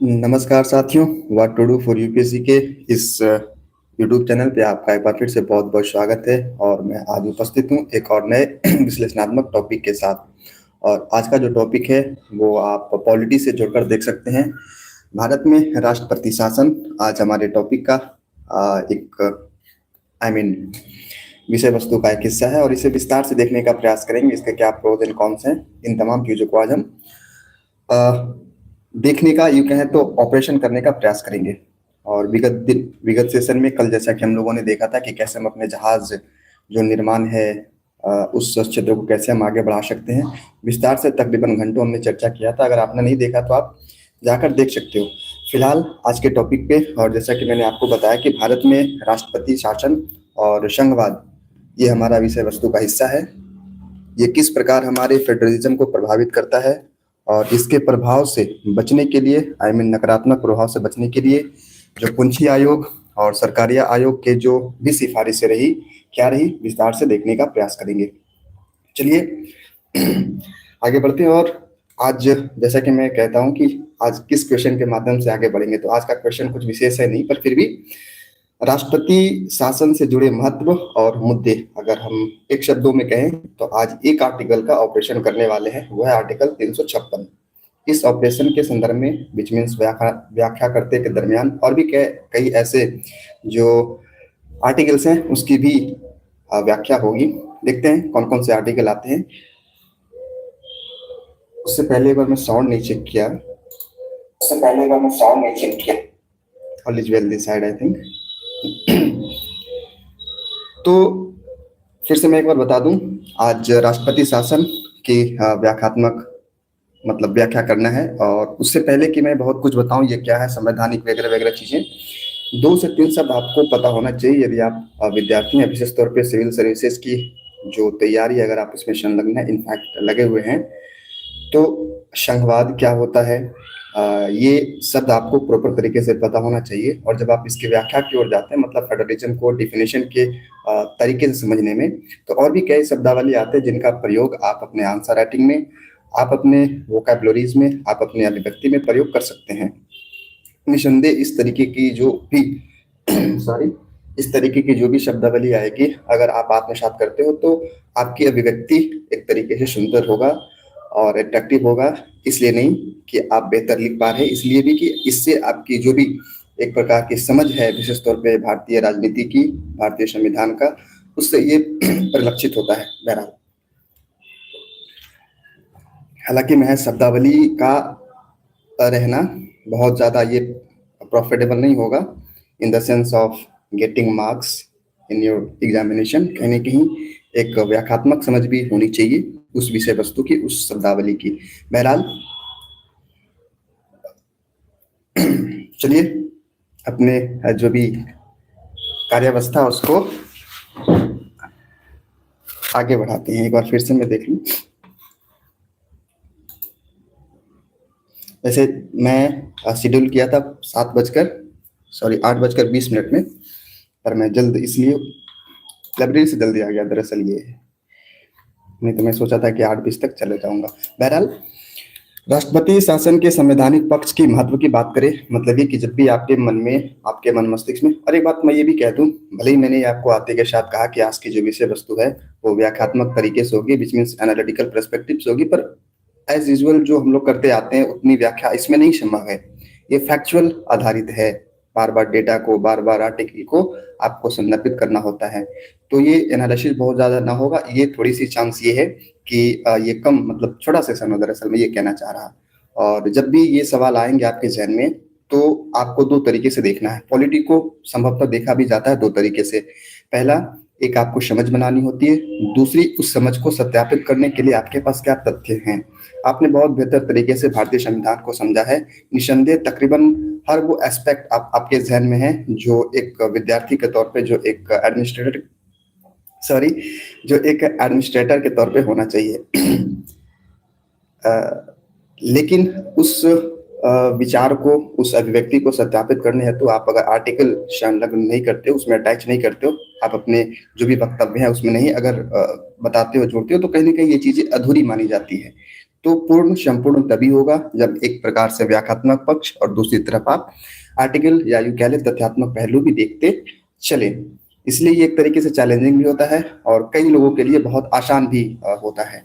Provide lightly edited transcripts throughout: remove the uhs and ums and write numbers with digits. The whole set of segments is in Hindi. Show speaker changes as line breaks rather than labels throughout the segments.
नमस्कार साथियों। What to do for UPSC के इस यूट्यूब चैनल पे आपका एक बार फिर से बहुत बहुत स्वागत है। और मैं आज उपस्थित हूँ एक और नए विश्लेषणात्मक टॉपिक के साथ। और आज का जो टॉपिक है वो आप पॉलिटी से जोड़कर देख सकते हैं। भारत में राष्ट्रपति शासन आज हमारे टॉपिक का एक विषय वस्तु का एक हिस्सा है और इसे विस्तार से देखने का प्रयास करेंगे। इसके क्या प्रोज एंड कॉन्स हैं, इन तमाम चीजों को आज हम अ, देखने का, यूं कहें तो ऑपरेशन करने का प्रयास करेंगे। और विगत सेशन में कल जैसा कि हम लोगों ने देखा था कि कैसे हम अपने जहाज जो निर्माण है उस क्षेत्र को कैसे हम आगे बढ़ा सकते हैं, विस्तार से तकरीबन घंटों हमने चर्चा किया था। अगर आपने नहीं देखा तो आप जाकर देख सकते हो। फिलहाल आज के टॉपिक पे, और जैसा कि मैंने आपको बताया कि भारत में राष्ट्रपति शासन और संघवाद ये हमारा विषय वस्तु का हिस्सा है। ये किस प्रकार हमारे फेडरलिज्म को प्रभावित करता है और इसके प्रभाव से बचने के लिए, नकारात्मक प्रभाव से बचने के लिए जो पुंछी आयोग और सरकारिया आयोग के जो भी सिफारिशें रही, क्या रही, विस्तार से देखने का प्रयास करेंगे। चलिए आगे बढ़ते हैं। और आज जैसा कि मैं कहता हूं कि आज किस क्वेश्चन के माध्यम से आगे बढ़ेंगे, तो आज का क्वेश्चन कुछ विशेष है नहीं, पर फिर भी राष्ट्रपति शासन से जुड़े महत्व और मुद्दे अगर हम एक शब्दों में कहें तो आज एक आर्टिकल का ऑपरेशन करने वाले हैं, वो है आर्टिकल 356। इस ऑपरेशन के संदर्भ में विच मीन्स व्याख्या करते के दरमियान और भी कई ऐसे जो आर्टिकल्स हैं उसकी भी व्याख्या होगी। देखते हैं कौन कौन से आर्टिकल आते हैं। उससे पहले एक बार मैं साउंड नहीं चेक किया। All is well this side I think. तो फिर से मैं एक बार बता दूं, आज राष्ट्रपति शासन की व्याख्यात्मक मतलब व्याख्या करना है। और उससे पहले कि मैं बहुत कुछ बताऊं ये क्या है, संवैधानिक वगैरह वगैरह चीजें, 2 से 3 शब्द आपको पता होना चाहिए यदि आप विद्यार्थी हैं, विशेष तौर पे सिविल सर्विसेज की जो तैयारी अगर आप इसमें संलग्न है, इनफैक्ट लगे हुए हैं, तो संघवाद क्या होता है, ये शब्द आपको प्रॉपर तरीके से पता होना चाहिए। और जब आप इसकी व्याख्या की ओर जाते हैं, मतलब फेडरलिज्म को डिफिनेशन के तरीके से समझने में, तो और भी कई शब्दावली आते हैं जिनका प्रयोग आप अपने आंसर राइटिंग में, आप अपने वोकैबुलरीज में, आप अपने अभिव्यक्ति में प्रयोग कर सकते हैं। निसंदेह इस तरीके की जो भी सॉरी इस तरीके की जो भी शब्दावली आएगी, अगर आप आत्मसात करते हो तो आपकी अभिव्यक्ति एक तरीके से सुंदर होगा और अट्रैक्टिव होगा। इसलिए नहीं कि आप बेहतर लिख पा रहे हैं, इसलिए भी कि इससे आपकी जो भी एक प्रकार की समझ है, विशेष तौर पे भारतीय राजनीति की, भारतीय संविधान का, उससे ये परिलक्षित होता है। बहरहाल, हालांकि महज शब्दावली का रहना बहुत ज्यादा ये प्रॉफिटेबल नहीं होगा in the sense of getting marks in your examination. कहीं ना कहीं एक व्याख्यात्मक समझ भी होनी चाहिए उस विषय वस्तु की, उस शब्दावली की। बहरहाल चलिए अपने जो भी कार्यावस्था उसको आगे बढ़ाते हैं। एक बार फिर से मैं देख लूं। वैसे मैं शेड्यूल किया था 8:20 में, पर मैं जल्द इसलिए लाइब्रेरी से जल्दी आ गया। दरअसल ये नहीं तो मैं सोचा था कि 8:20 तक चले जाऊंगा। बहरहाल, राष्ट्रपति शासन के संवैधानिक पक्ष की महत्व की बात करें, मतलब ये कि जब भी आपके मन में, आपके मन मस्तिष्क में, और एक बात मैं ये भी कह दूं, भले ही मैंने आपको आते के साथ कहा कि आज की जो विषय वस्तु है वो व्याख्यात्मक तरीके से होगी, विच मीन्स एनालिटिकल पर्सपेक्टिव से होगी, पर एज यूजुअल जो हम लोग करते आते हैं उतनी व्याख्या इसमें नहीं संभव है। ये फैक्चुअल आधारित है। बार बार डेटा को, बार बार आर्टिकल को आपको संदर्भित करना होता है, तो ये एनालिसिस बहुत ज्यादा ना होगा। ये थोड़ी सी चांस ये है कि ये कम, मतलब छोटा सेशन हो, दरअसल मैं ये कहना चाह रहा। और जब भी ये सवाल आएंगे आपके जहन में, तो आपको 2 तरीके से देखना है। पॉलिटी को संभवतः देखा भी जाता है 2 तरीके से। पहला, एक आपको समझ बनानी होती है। दूसरी, उस समझ को सत्यापित करने के लिए आपके पास क्या तथ्य हैं। आपने बहुत बेहतर तरीके से भारतीय संविधान को समझा है। निसंदेह तकरीबन हर वो एस्पेक्ट आपके जहन में है जो एक विद्यार्थी के तौर पे, जो एक एडमिनिस्ट्रेटर के तौर पे होना चाहिए। लेकिन उस विचार को, उस अभिव्यक्ति को सत्यापित करने हेतु आप अगर आर्टिकल संलग्न नहीं करते हो, उसमें अटैच नहीं करते हो, आप अपने जो भी वक्तव्य है उसमें नहीं अगर बताते हो, जोड़ते हो, तो कहीं ना कहीं ये चीजें अधूरी मानी जाती है। तो पूर्ण संपूर्ण तभी होगा जब एक प्रकार से व्याख्यात्मक पक्ष और दूसरी तरफ आप आर्टिकल या यूँ कह लें तथ्यात्मक पहलू भी देखते चले। इसलिए ये एक तरीके से चैलेंजिंग भी होता है और कई लोगों के लिए बहुत आसान भी होता है।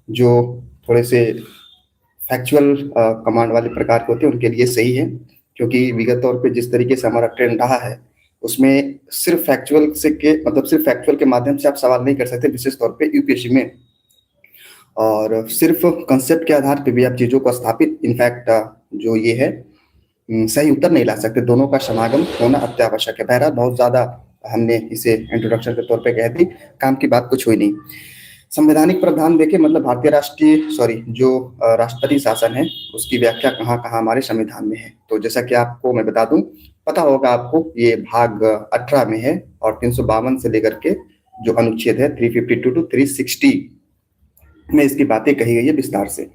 जो थोड़े से फैक्चुअल कमांड वाले प्रकार के होते हैं उनके लिए सही है, क्योंकि विगत तौर पे जिस तरीके से हमारा ट्रेंड रहा है उसमें सिर्फ फैक्चुअल से के मतलब सिर्फ फैक्चुअल के माध्यम से आप सवाल नहीं कर सकते, विशेष तौर पे यूपीएससी में। और सिर्फ कंसेप्ट के आधार पे भी आप चीज़ों को स्थापित इनफैक्ट जो ये है सही उत्तर नहीं ला सकते। दोनों का समागम होना अत्यावश्यक है। बहरहाल बहुत ज़्यादा हमने इसे इंट्रोडक्शन के तौर पे कह दी, काम की बात कुछ हुई नहीं। संवैधानिक प्रावधान देखें मतलब भारतीय जो राष्ट्रपति शासन है उसकी व्याख्या कहाँ-कहाँ हमारे संविधान में है। तो जैसा कि आपको मैं बता दूं, पता होगा आपको ये भाग 18 में है और 352 से लेकर के जो अनुच्छेद है 352 टू 360 में इसकी बातें कही गई है विस्तार से।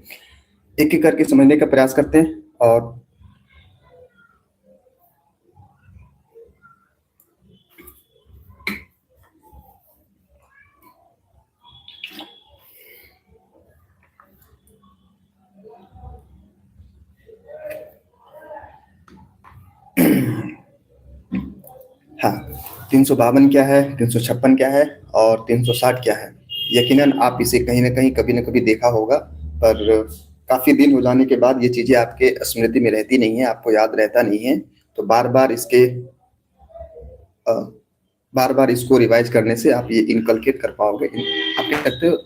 एक-एक करके समझने का प्रयास करते हैं। और हाँ, 352 क्या है, 356 क्या है और 360 क्या है? यकीनन आप इसे कहीं न कहीं, कभी न कभी देखा होगा, पर काफ़ी दिन हो जाने के बाद ये चीज़ें आपके स्मृति में रहती नहीं है, आपको याद रहता नहीं है। तो अ, बार-बार इसको रिवाइज़ करने से आप ये इनकलकेट कर पाओगे, आप कह सकते हो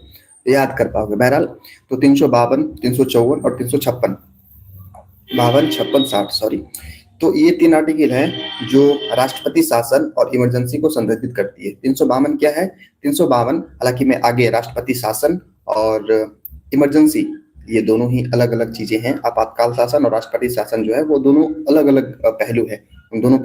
याद कर पाओगे। बहरहाल तो 352, 354 और 356 52, 56, 60 सॉरी। तो ये 3 आर्टिकल हैं जो राष्ट्रपति शासन और इमरजेंसी को संदर्भित करती है। 352 क्या है? 352 हालाँकि मैं आगे राष्ट्रपति शासन और इमरजेंसी ये दोनों ही अलग-अलग चीज़ें हैं। आपातकाल शासन और राष्ट्रपति शासन जो है वो दोनों अलग-अलग पहलू हैं। उन दोनों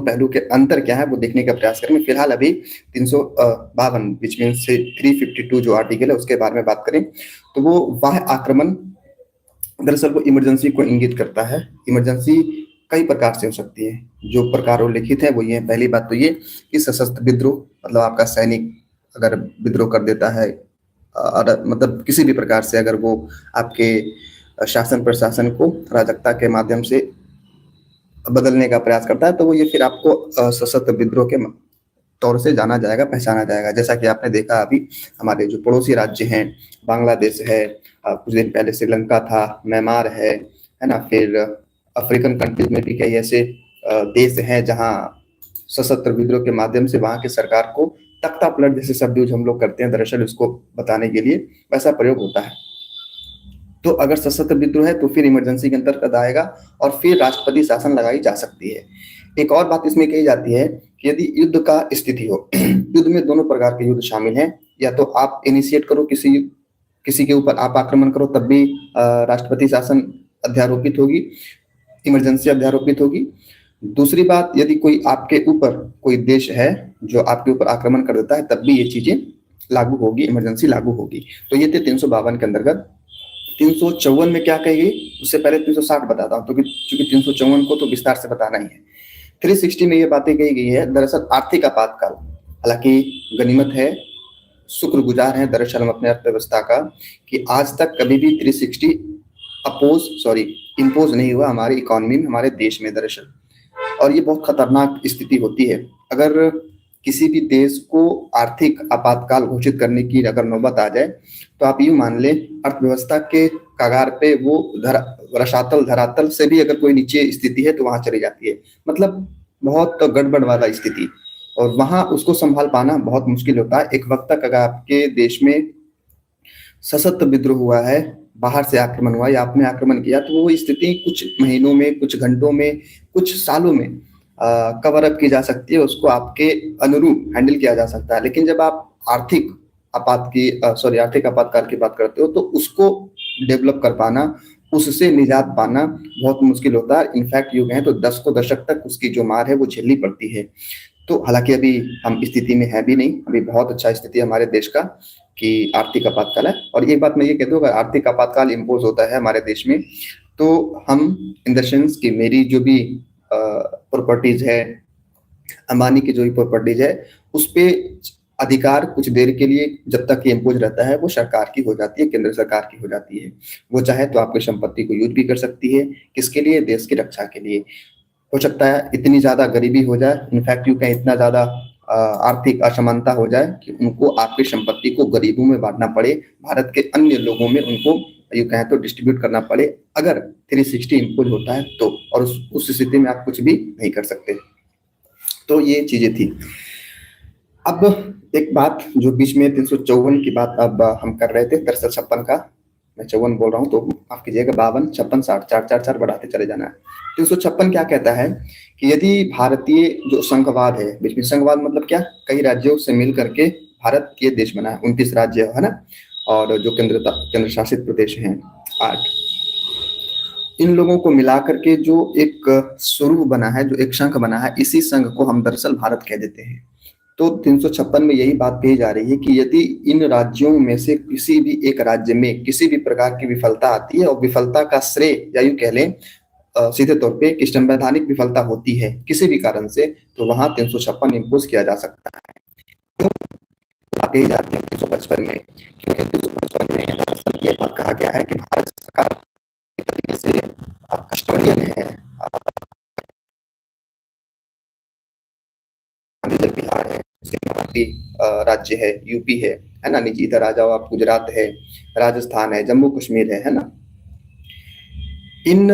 पहलू के अंतर क्या है वो देखने का प्रयास करेंगे। फिलहाल अभी 352 व्हिच मीन्स 352 जो आर्टिकल है उसके बारे में बात करें, तो वो बाह्य आक्रमण दरअसल वो इमरजेंसी को इंगित करता है। इमरजेंसी कई प्रकार से हो सकती है, जो प्रकार उल्लिखित है वो ये है। पहली बात तो ये कि सशस्त्र विद्रोह, मतलब आपका सैनिक अगर विद्रोह कर देता है मतलब किसी भी प्रकार से अगर वो आपके शासन प्रशासन को अराजकता के माध्यम से बदलने का प्रयास करता है, तो वो ये फिर आपको सशस्त्र विद्रोह के तौर से जाना जाएगा, पहचाना जाएगा। जैसा कि आपने देखा अभी हमारे जो पड़ोसी राज्य हैं, बांग्लादेश है, कुछ दिन पहले श्रीलंका था, म्यांमार है ना? फिर अफ्रीकन कंट्रीज में भी कई ऐसे देश हैं जहाँ सशस्त्र विद्रोह के माध्यम से वहाँ की सरकार को तख्ता पलट जैसे शब्द यूज हम लोग करते हैं, दरअसल इसको बताने के लिए वैसा प्रयोग होता है। तो अगर सशस्त्र विद्रोह है तो फिर इमरजेंसी के अंतर्गत आएगा और फिर राष्ट्रपति शासन लगाई जा सकती है। एक और बात इसमें कही जाती है कि यदि युद्ध का स्थिति हो युद्ध में दोनों प्रकार के युद्ध शामिल हैं, या तो आप इनिशिएट करो किसी के ऊपर आप आक्रमण करो तब भी राष्ट्रपति शासन अध्यारोपित होगी, इमरजेंसी अध्यारोपित होगी। दूसरी बात, यदि कोई आपके ऊपर कोई देश है जो आपके ऊपर आक्रमण कर देता है तब भी ये चीजें लागू होगी, इमरजेंसी लागू होगी। तो ये थे 352 के अंतर्गत। 354 में क्या कही, उससे पहले 360 बताता हूँ, क्योंकि 354 को तो विस्तार से बताना ही है। 360 में ये बातें कही गई है, दरअसल आर्थिक आपातकाल। हालांकि गनीमत है, शुक्रगुजार हैं दरअसल हम अपने अर्थव्यवस्था का कि आज तक कभी भी 360 इम्पोज नहीं हुआ हमारी इकोनॉमी में, हमारे देश में दरअसल। और ये बहुत खतरनाक स्थिति होती है। अगर किसी भी देश को आर्थिक आपातकाल घोषित करने की अगर नौबत आ जाए तो आप यूँ मान लें अर्थव्यवस्था के कगार पे वो रसातल धरातल से भी अगर कोई नीचे स्थिति है तो वहां चली जाती है, मतलब बहुत गड़बड़ वाला स्थिति। और वहां उसको संभाल पाना बहुत मुश्किल होता है। एक वक्त तक अगर आपके देश में सशस्त्र विद्रोह हुआ है, बाहर से आक्रमण हुआ या आपने आक्रमण किया, तो वो स्थिति कुछ महीनों में, कुछ घंटों में, कुछ सालों में कवर अप की जा सकती है, उसको आपके अनुरूप हैंडल किया जा सकता है। लेकिन जब आप आर्थिक आपातकाल की बात करते हो तो उसको डेवलप कर पाना, उससे निजात पाना बहुत मुश्किल होता है। इनफैक्ट यूँ कहें तो 10 को दशक तक उसकी जो मार है वो झेलनी पड़ती है। तो हालांकि अभी हम स्थिति में है भी नहीं, अभी बहुत अच्छा स्थिति है हमारे देश का कि आर्थिक आपातकाल है। और एक बात मैं ये कह दूं, अगर आर्थिक आपातकाल इम्पोज होता है हमारे देश में तो हम इन द सेंस कि मेरी जो भी प्रॉपर्टीज है, अंबानी की जो भी प्रॉपर्टीज है, उस पे अधिकार कुछ देर के लिए जब तक ये इम्पोज रहता है वो सरकार की हो जाती है, केंद्र सरकार की हो जाती है। वो चाहे तो आपकी संपत्ति को यूज भी कर सकती है, किसके लिए? देश की रक्षा के लिए। हो सकता है इतनी ज़्यादा गरीबी हो जाए, इनफैक्ट यूँ कहें इतना ज़्यादा आर्थिक असमानता हो जाए कि उनको आपकी संपत्ति को गरीबों में बाँटना पड़े, भारत के अन्य लोगों में उनको यूँ कहें तो डिस्ट्रीब्यूट करना पड़े, अगर 360 इम्पोज होता है तो। और उस स्थिति में आप कुछ भी नहीं कर सकते। तो ये चीज़ें थी। अब एक बात जो बीच में 354 की बात अब हम कर रहे थे, दरअसल 56 का, मैं 54 बोल रहा हूँ तो माफ कीजिएगा, 52, 56, 60, 4 4 4 बढ़ाते चले जाना है। 356 क्या कहता है कि यदि भारतीय जो संघवाद है, बीच में संघवाद मतलब क्या? कई राज्यों से मिल करके भारत ये देश बना है, 29 राज्य है ना, और जो केंद्र शासित प्रदेश हैं 8, इन लोगों को मिला करके जो एक स्वरूप बना है, जो एक संघ बना है, इसी संघ को हम दरअसल भारत कह देते हैं। तो 356 में यही बात कही जा रही है कि यदि इन राज्यों में से किसी भी एक राज्य में किसी भी प्रकार की विफलता आती है और विफलता का श्रेय या यूं कह लें सीधे तौर पे कि संवैधानिक विफलता होती है किसी भी कारण से, तो वहां 356 इम्पोज किया जा सकता है। कही जाती है 355 में, क्योंकि 355 में दरअसल ये बात कहा गया है कि भारत सरकार एक तरीके से कस्टोडियन है, बिहार है, सीमावर्ती राज्य है, यूपी है ना, नीचे इधर आ जाओ आप, गुजरात है, राजस्थान है, जम्मू कश्मीर है ना, इन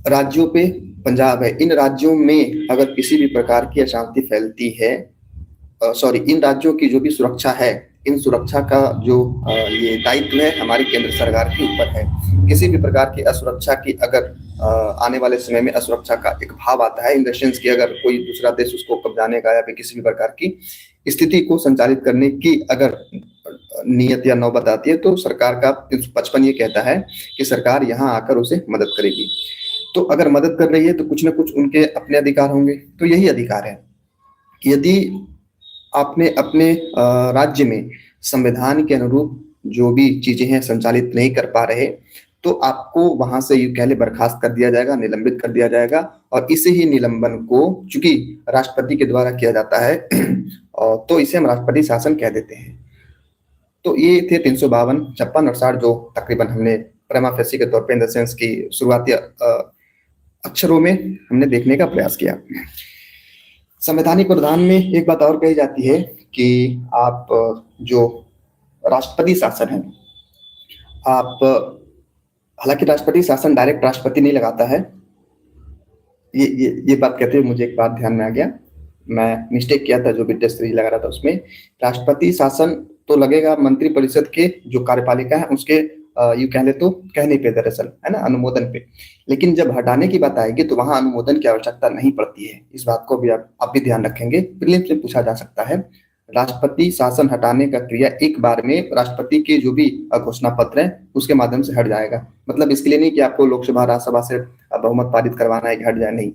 राज्यों पे, पंजाब है, इन राज्यों में अगर किसी भी प्रकार की अशांति फैलती है, सॉरी, इन राज्यों की जो भी सुरक्षा है, इन सुरक्षा का जो ये दायित्व है हमारी केंद्र सरकार के ऊपर है। किसी भी प्रकार की असुरक्षा की अगर आने वाले समय में असुरक्षा का एक भाव आता है, इन द सेंस की अगर कोई दूसरा देश उसको कब्जाने का या फिर किसी भी प्रकार की स्थिति को संचालित करने की अगर नियत या नौबत आती है, तो सरकार का 355 ये कहता है कि सरकार यहाँ आकर उसे मदद करेगी। तो अगर मदद कर रही है तो कुछ ना कुछ उनके अपने अधिकार होंगे, तो यही अधिकार है। यदि आपने अपने राज्य में संविधान के अनुरूप जो भी चीजें हैं संचालित नहीं कर पा रहे, तो आपको वहां से यूं कह ले बर्खास्त कर दिया जाएगा, निलंबित कर दिया जाएगा। और इसे ही निलंबन को चूंकि राष्ट्रपति के द्वारा किया जाता है और तो इसे हम राष्ट्रपति शासन कह देते हैं। तो ये थे 352, 56 और 60 जो तकरीबन हमने प्रेमा फेसी के तौर पे इन द सेंस की शुरुआती अक्षरों में हमने देखने का प्रयास किया। संवैधानिक प्रावधान में एक बात और कही जाती है कि आप जो राष्ट्रपति शासन है, आप हालांकि राष्ट्रपति शासन डायरेक्ट राष्ट्रपति नहीं लगाता है, ये बात कहते हुए मुझे एक बात ध्यान में आ गया, मैं मिस्टेक किया था जो भी टेस्ट सीरीज लगा रहा था उसमें। राष्ट्रपति शासन तो लगेगा मंत्री परिषद के जो कार्यपालिका है उसके यूं कह ले तो कहने पे, दरअसल है ना, अनुमोदन पे। लेकिन जब हटाने की बात आएगी तो वहां अनुमोदन की आवश्यकता नहीं पड़ती है। इस बात को भी आप भी ध्यान रखेंगे, प्रीलिम्स में पूछा जा सकता है। राष्ट्रपति शासन हटाने का क्रिया एक बार में राष्ट्रपति के जो भी घोषणा पत्र है उसके माध्यम से हट जाएगा। मतलब इसके लिए नहीं कि आपको लोकसभा राज्यसभा से बहुमत पारित करवाना है कि हट जाए, नहीं।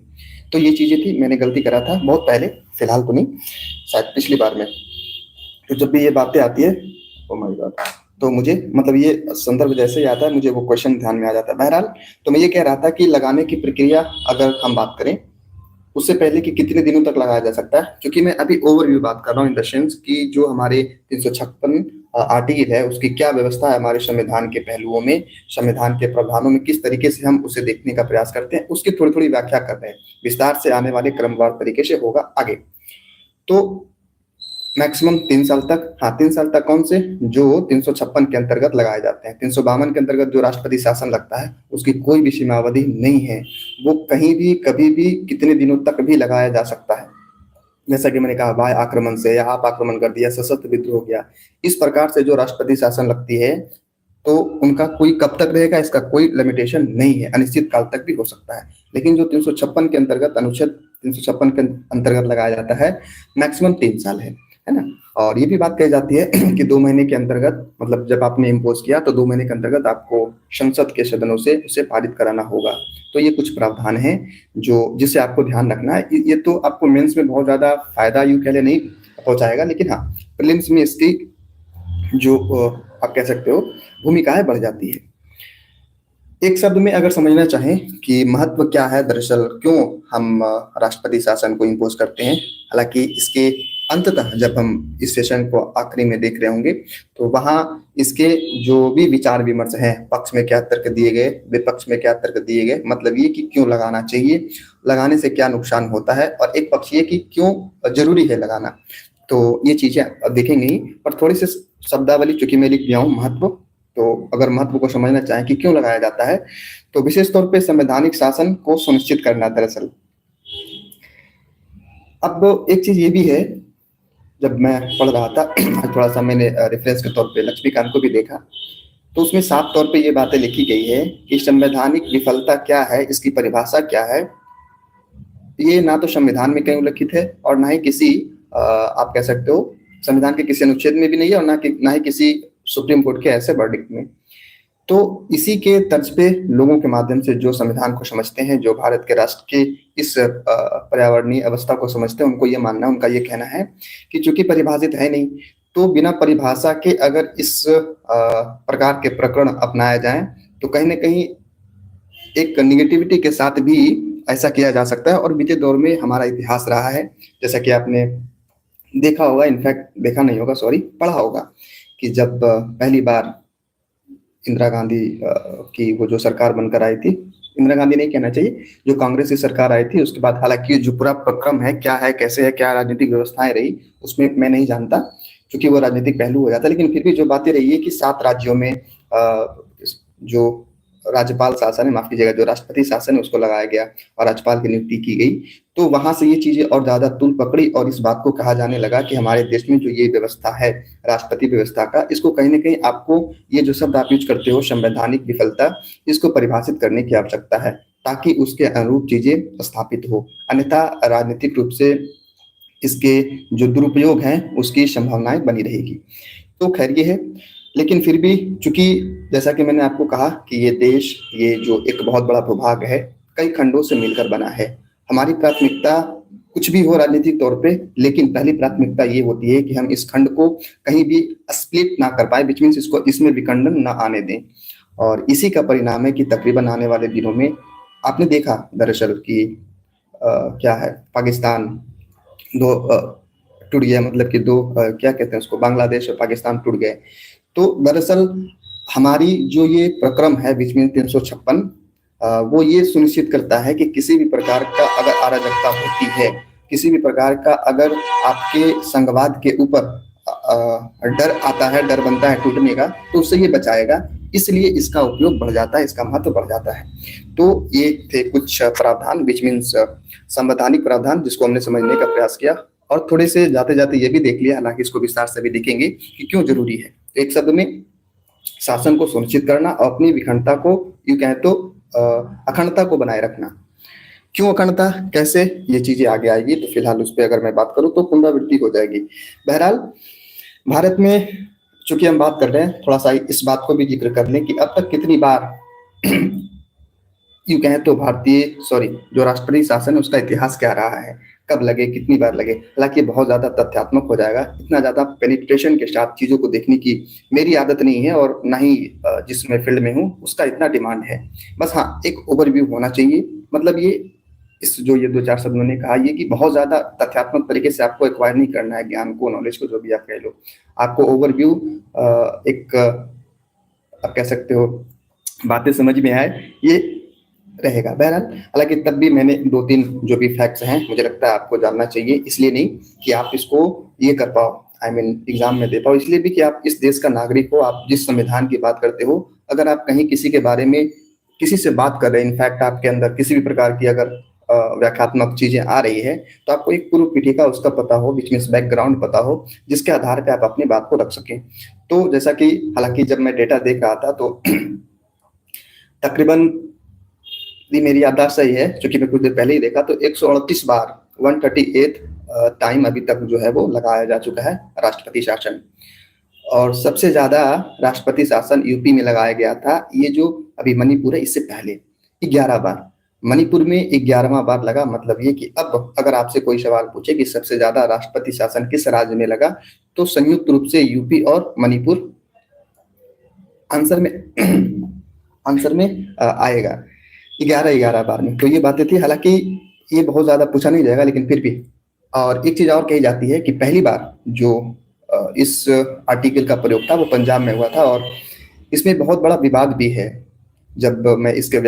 तो ये चीजें थी, मैंने गलती करा था बहुत पहले, फिलहाल तो नहीं, शायद पिछली बार में। तो जब भी ये बातें आती है ओ माय गॉड, तो मुझे मतलब ये संदर्भ जैसे ही आता है मुझे वो क्वेश्चन ध्यान में आ जाता है। बहरहाल तो मैं ये कह रहा था कि लगाने की प्रक्रिया अगर हम बात करें उससे पहले कि कितने दिनों तक लगाया जा सकता है, क्योंकि मैं अभी ओवरव्यू बात कर रहा हूँ इन द सेंस की जो हमारे 356 आर्टिकल है उसकी क्या व्यवस्था है हमारे संविधान के पहलुओं में, संविधान के प्रावधानों में किस तरीके से हम उसे देखने का प्रयास करते हैं, उसकी थोड़ी थोड़ी व्याख्या कर रहे हैं। विस्तार से आने वाले क्रमवार तरीके से होगा आगे। तो मैक्सिमम 3 साल तक, हाँ 3 साल तक कौन से, जो 356 के अंतर्गत लगाए जाते हैं। 352 के अंतर्गत जो राष्ट्रपति शासन लगता है उसकी कोई भी सीमावधि नहीं है, वो कहीं भी कभी भी कितने दिनों तक भी लगाया जा सकता है। जैसा कि मैंने कहा, वाय आक्रमण से या आप आक्रमण कर दिया, सशस्त्र विद्रोह हो गया, इस प्रकार से जो राष्ट्रपति शासन लगती है तो उनका कोई कब तक रहेगा इसका कोई लिमिटेशन नहीं है, अनिश्चित काल तक भी हो सकता है। लेकिन जो 356 के अंतर्गत, अनुच्छेद 356 के अंतर्गत लगाया जाता है, मैक्सिमम 3 साल है ना। और ये भी बात कही जाती है कि 2 महीने के अंतर्गत, मतलब जब आपने इम्पोज किया तो 2 महीने के अंतर्गत आपको संसद के सदनों से उसे पारित कराना होगा। तो ये कुछ प्रावधान है जो जिसे आपको ध्यान रखना है। ये तो आपको मेंस में बहुत ज्यादा फायदा यूं कह ले नहीं पहुंचाएगा, लेकिन हाँ प्रीलिम्स में इसकी जो आप कह सकते हो भूमिकाएं बढ़ जाती है। एक शब्द में अगर समझना चाहें कि महत्व क्या है, दरअसल क्यों हम राष्ट्रपति शासन को इम्पोज करते हैं, हालांकि इसके अंततः जब हम इस सेशन को आखिरी में देख रहे होंगे तो वहां इसके जो भी विचार विमर्श हैं, पक्ष में क्या तर्क दिए गए, विपक्ष में क्या तर्क दिए गए, मतलब ये कि क्यों लगाना चाहिए, लगाने से क्या नुकसान होता है, और एक पक्ष ये कि क्यों जरूरी है लगाना। तो ये चीजें अब देखेंगे ही, पर थोड़ी सी शब्दावली चूंकि मैं लिख दिया हूँ महत्व, तो अगर महत्व को समझना चाहें कि क्यों लगाया जाता है, तो विशेष तौर पे संवैधानिक शासन को सुनिश्चित करना। दरअसल अब एक चीज ये भी है, जब मैं पढ़ रहा था थोड़ा सा मैंने रेफरेंस के तौर पे लक्ष्मीकांत को भी देखा, तो उसमें साफ तौर पे ये बातें लिखी गई है कि संवैधानिक विफलता क्या है, इसकी परिभाषा क्या है, ये ना तो संविधान में कहीं उल्लिखित है और ना ही किसी आप कह सकते हो संविधान के किसी अनुच्छेद में भी नहीं है, और ना ही किसी सुप्रीम कोर्ट के ऐसे वर्डिक्ट में। तो इसी के तर्ज पे लोगों के माध्यम से जो संविधान को समझते हैं, जो भारत के राष्ट्र की इस पर्यावरणीय अवस्था को समझते हैं, उनको ये मानना, उनका ये कहना है कि चूंकि परिभाषित है नहीं, तो बिना परिभाषा के अगर इस प्रकार के प्रकरण अपनाया जाए तो कहीं ना कहीं एक निगेटिविटी के साथ भी ऐसा किया जा सकता है। और बीते दौर में हमारा इतिहास रहा है, जैसा कि आपने देखा होगा, इनफैक्ट देखा नहीं होगा, सॉरी, पढ़ा होगा, कि जब पहली बार इंदिरा गांधी की वो जो सरकार बनकर आई थी, इंदिरा गांधी नहीं कहना चाहिए, जो कांग्रेस की सरकार आई थी, उसके बाद हालांकि जो पूरा प्रक्रम है, क्या है, कैसे है, क्या राजनीतिक व्यवस्थाएं रही, उसमें मैं नहीं जानता क्योंकि वो राजनीतिक पहलू हो जाता, लेकिन फिर भी जो बातें रही है कि 7 राज्यों में जो राज्यपाल शासन है, माफ कीजिएगा, जो राष्ट्रपति शासन है उसको लगाया गया और राज्यपाल की नियुक्ति की गई। तो वहां से ये चीजें और ज्यादा तूल पकड़ी और इस बात को कहा जाने लगा कि हमारे देश में जो ये व्यवस्था है राष्ट्रपति व्यवस्था का, इसको कहीं ना कहीं आपको ये जो शब्द आप यूज करते हो संवैधानिक विफलता, इसको परिभाषित करने की आवश्यकता है ताकि उसके अनुरूप चीजें स्थापित हो, अन्यथा राजनीतिक रूप से इसके जो दुरुपयोग हैं उसकी संभावनाएं बनी रहेगी। तो खैर ये है, लेकिन फिर भी चूंकि जैसा कि मैंने आपको कहा कि ये देश, ये जो एक बहुत बड़ा भूभाग है, कई खंडों से मिलकर बना है। हमारी प्राथमिकता कुछ भी हो राजनीतिक तौर पे, लेकिन पहली प्राथमिकता ये होती है कि हम इस खंड को कहीं भी स्प्लिट ना कर पाए, विच मीन्स इसको इसमें विखंडन ना आने दें। और इसी का परिणाम है कि तकरीबन आने वाले दिनों में आपने देखा दरअसल कि क्या है, पाकिस्तान दो टूट गया, मतलब कि दो क्या कहते हैं उसको, बांग्लादेश और पाकिस्तान टूट गए। तो दरअसल हमारी जो ये प्रक्रम है बीच में 356, वो ये सुनिश्चित करता है कि किसी भी प्रकार का अगर अराजकता होती है, किसी भी प्रकार का अगर आपके संघवाद के ऊपर डर आता है, डर बनता है टूटने का, तो उससे ये बचाएगा, इसलिए इसका उपयोग बढ़ जाता है, इसका महत्व बढ़ जाता है। तो ये थे कुछ प्रावधान, विच मीन्स संवैधानिक प्रावधान, जिसको हमने समझने का प्रयास किया और थोड़े से जाते जाते ये भी देख लिया, हालांकि इसको विस्तार से भी देखेंगे कि क्यों जरूरी है। एक शब्द में, शासन को सुनिश्चित करना और अपनी विखंडता को, यूं कहें तो अखंडता को बनाए रखना। क्यों अखंडता, कैसे, ये चीजें आगे आएगी, तो फिलहाल उस पर अगर मैं बात करूं तो पुनरावृत्ति हो जाएगी। बहरहाल भारत में चूंकि हम बात कर रहे हैं, थोड़ा सा इस बात को भी जिक्र कर लें कि अब तक कितनी बार यूं कहें तो जो राष्ट्रपति शासन है उसका इतिहास क्या रहा है, कब लगे, कितनी बार लगे। हालांकि बहुत ज्यादा तथ्यात्मक हो जाएगा, इतना ज्यादा पेनिट्रेशन के साथ चीजों को देखने की मेरी आदत नहीं है और ना ही जिस मैं फील्ड में हूँ उसका इतना डिमांड है। बस हाँ, एक ओवरव्यू होना चाहिए, मतलब ये इस जो ये 2-4 शब्द मैंने कहा, ये कि बहुत ज्यादा तथ्यात्मक तरीके से आपको एक्वायर नहीं करना है ज्ञान को, नॉलेज को, जो भी आप कह लो, आपको ओवरव्यू एक आप कह सकते हो बातें समझ में आए, ये रहेगा। बहरहाल हालांकि तब भी मैंने 2-3 जो भी फैक्ट्स हैं मुझे लगता है आपको जानना चाहिए, इसलिए नहीं कि आप इसको ये कर पाओ, आई मीन एग्जाम में दे पाओ, इसलिए भी कि आप इस देश का नागरिक हो, आप जिस संविधान की बात करते हो, अगर आप कहीं किसी के बारे में किसी से बात कर रहे हैं, इनफैक्ट आपके अंदर किसी भी प्रकार की अगर व्याख्यात्मक चीजें आ रही है, तो आपको एक पूर्व पीठिका उसका पता हो, बीच में बैकग्राउंड पता हो, जिसके आधार पे आप अपनी बात को रख सकें। तो जैसा कि हालांकि जब मैं डेटा देख रहा था तो तकरीबन मेरी याददाश्त सही है, क्योंकि मैं कुछ देर पहले ही देखा, तो 138 बार 138 टाइम अभी तक जो है वो लगाया जा चुका है राष्ट्रपति शासन। और सबसे ज्यादा राष्ट्रपति शासन यूपी में लगाया गया था, ये जो अभी मणिपुर है इससे पहले 11 बार, मणिपुर में 11वां बार लगा। मतलब ये कि अब अगर आपसे कोई सवाल पूछे कि सबसे ज्यादा राष्ट्रपति शासन किस राज्य में लगा, तो संयुक्त रूप से यूपी और मणिपुर आंसर में आएगा 11 बार में। तो ये बातें थी, हालांकि ये बहुत ज्यादा पूछा नहीं जाएगा, लेकिन फिर भी और एक चीज और कही जाती है कि पहली बार जो इस आर्टिकल का प्रयोग था वो पंजाब में हुआ था, और इसमें बहुत बड़ा विवाद भी है। जब मैं इसके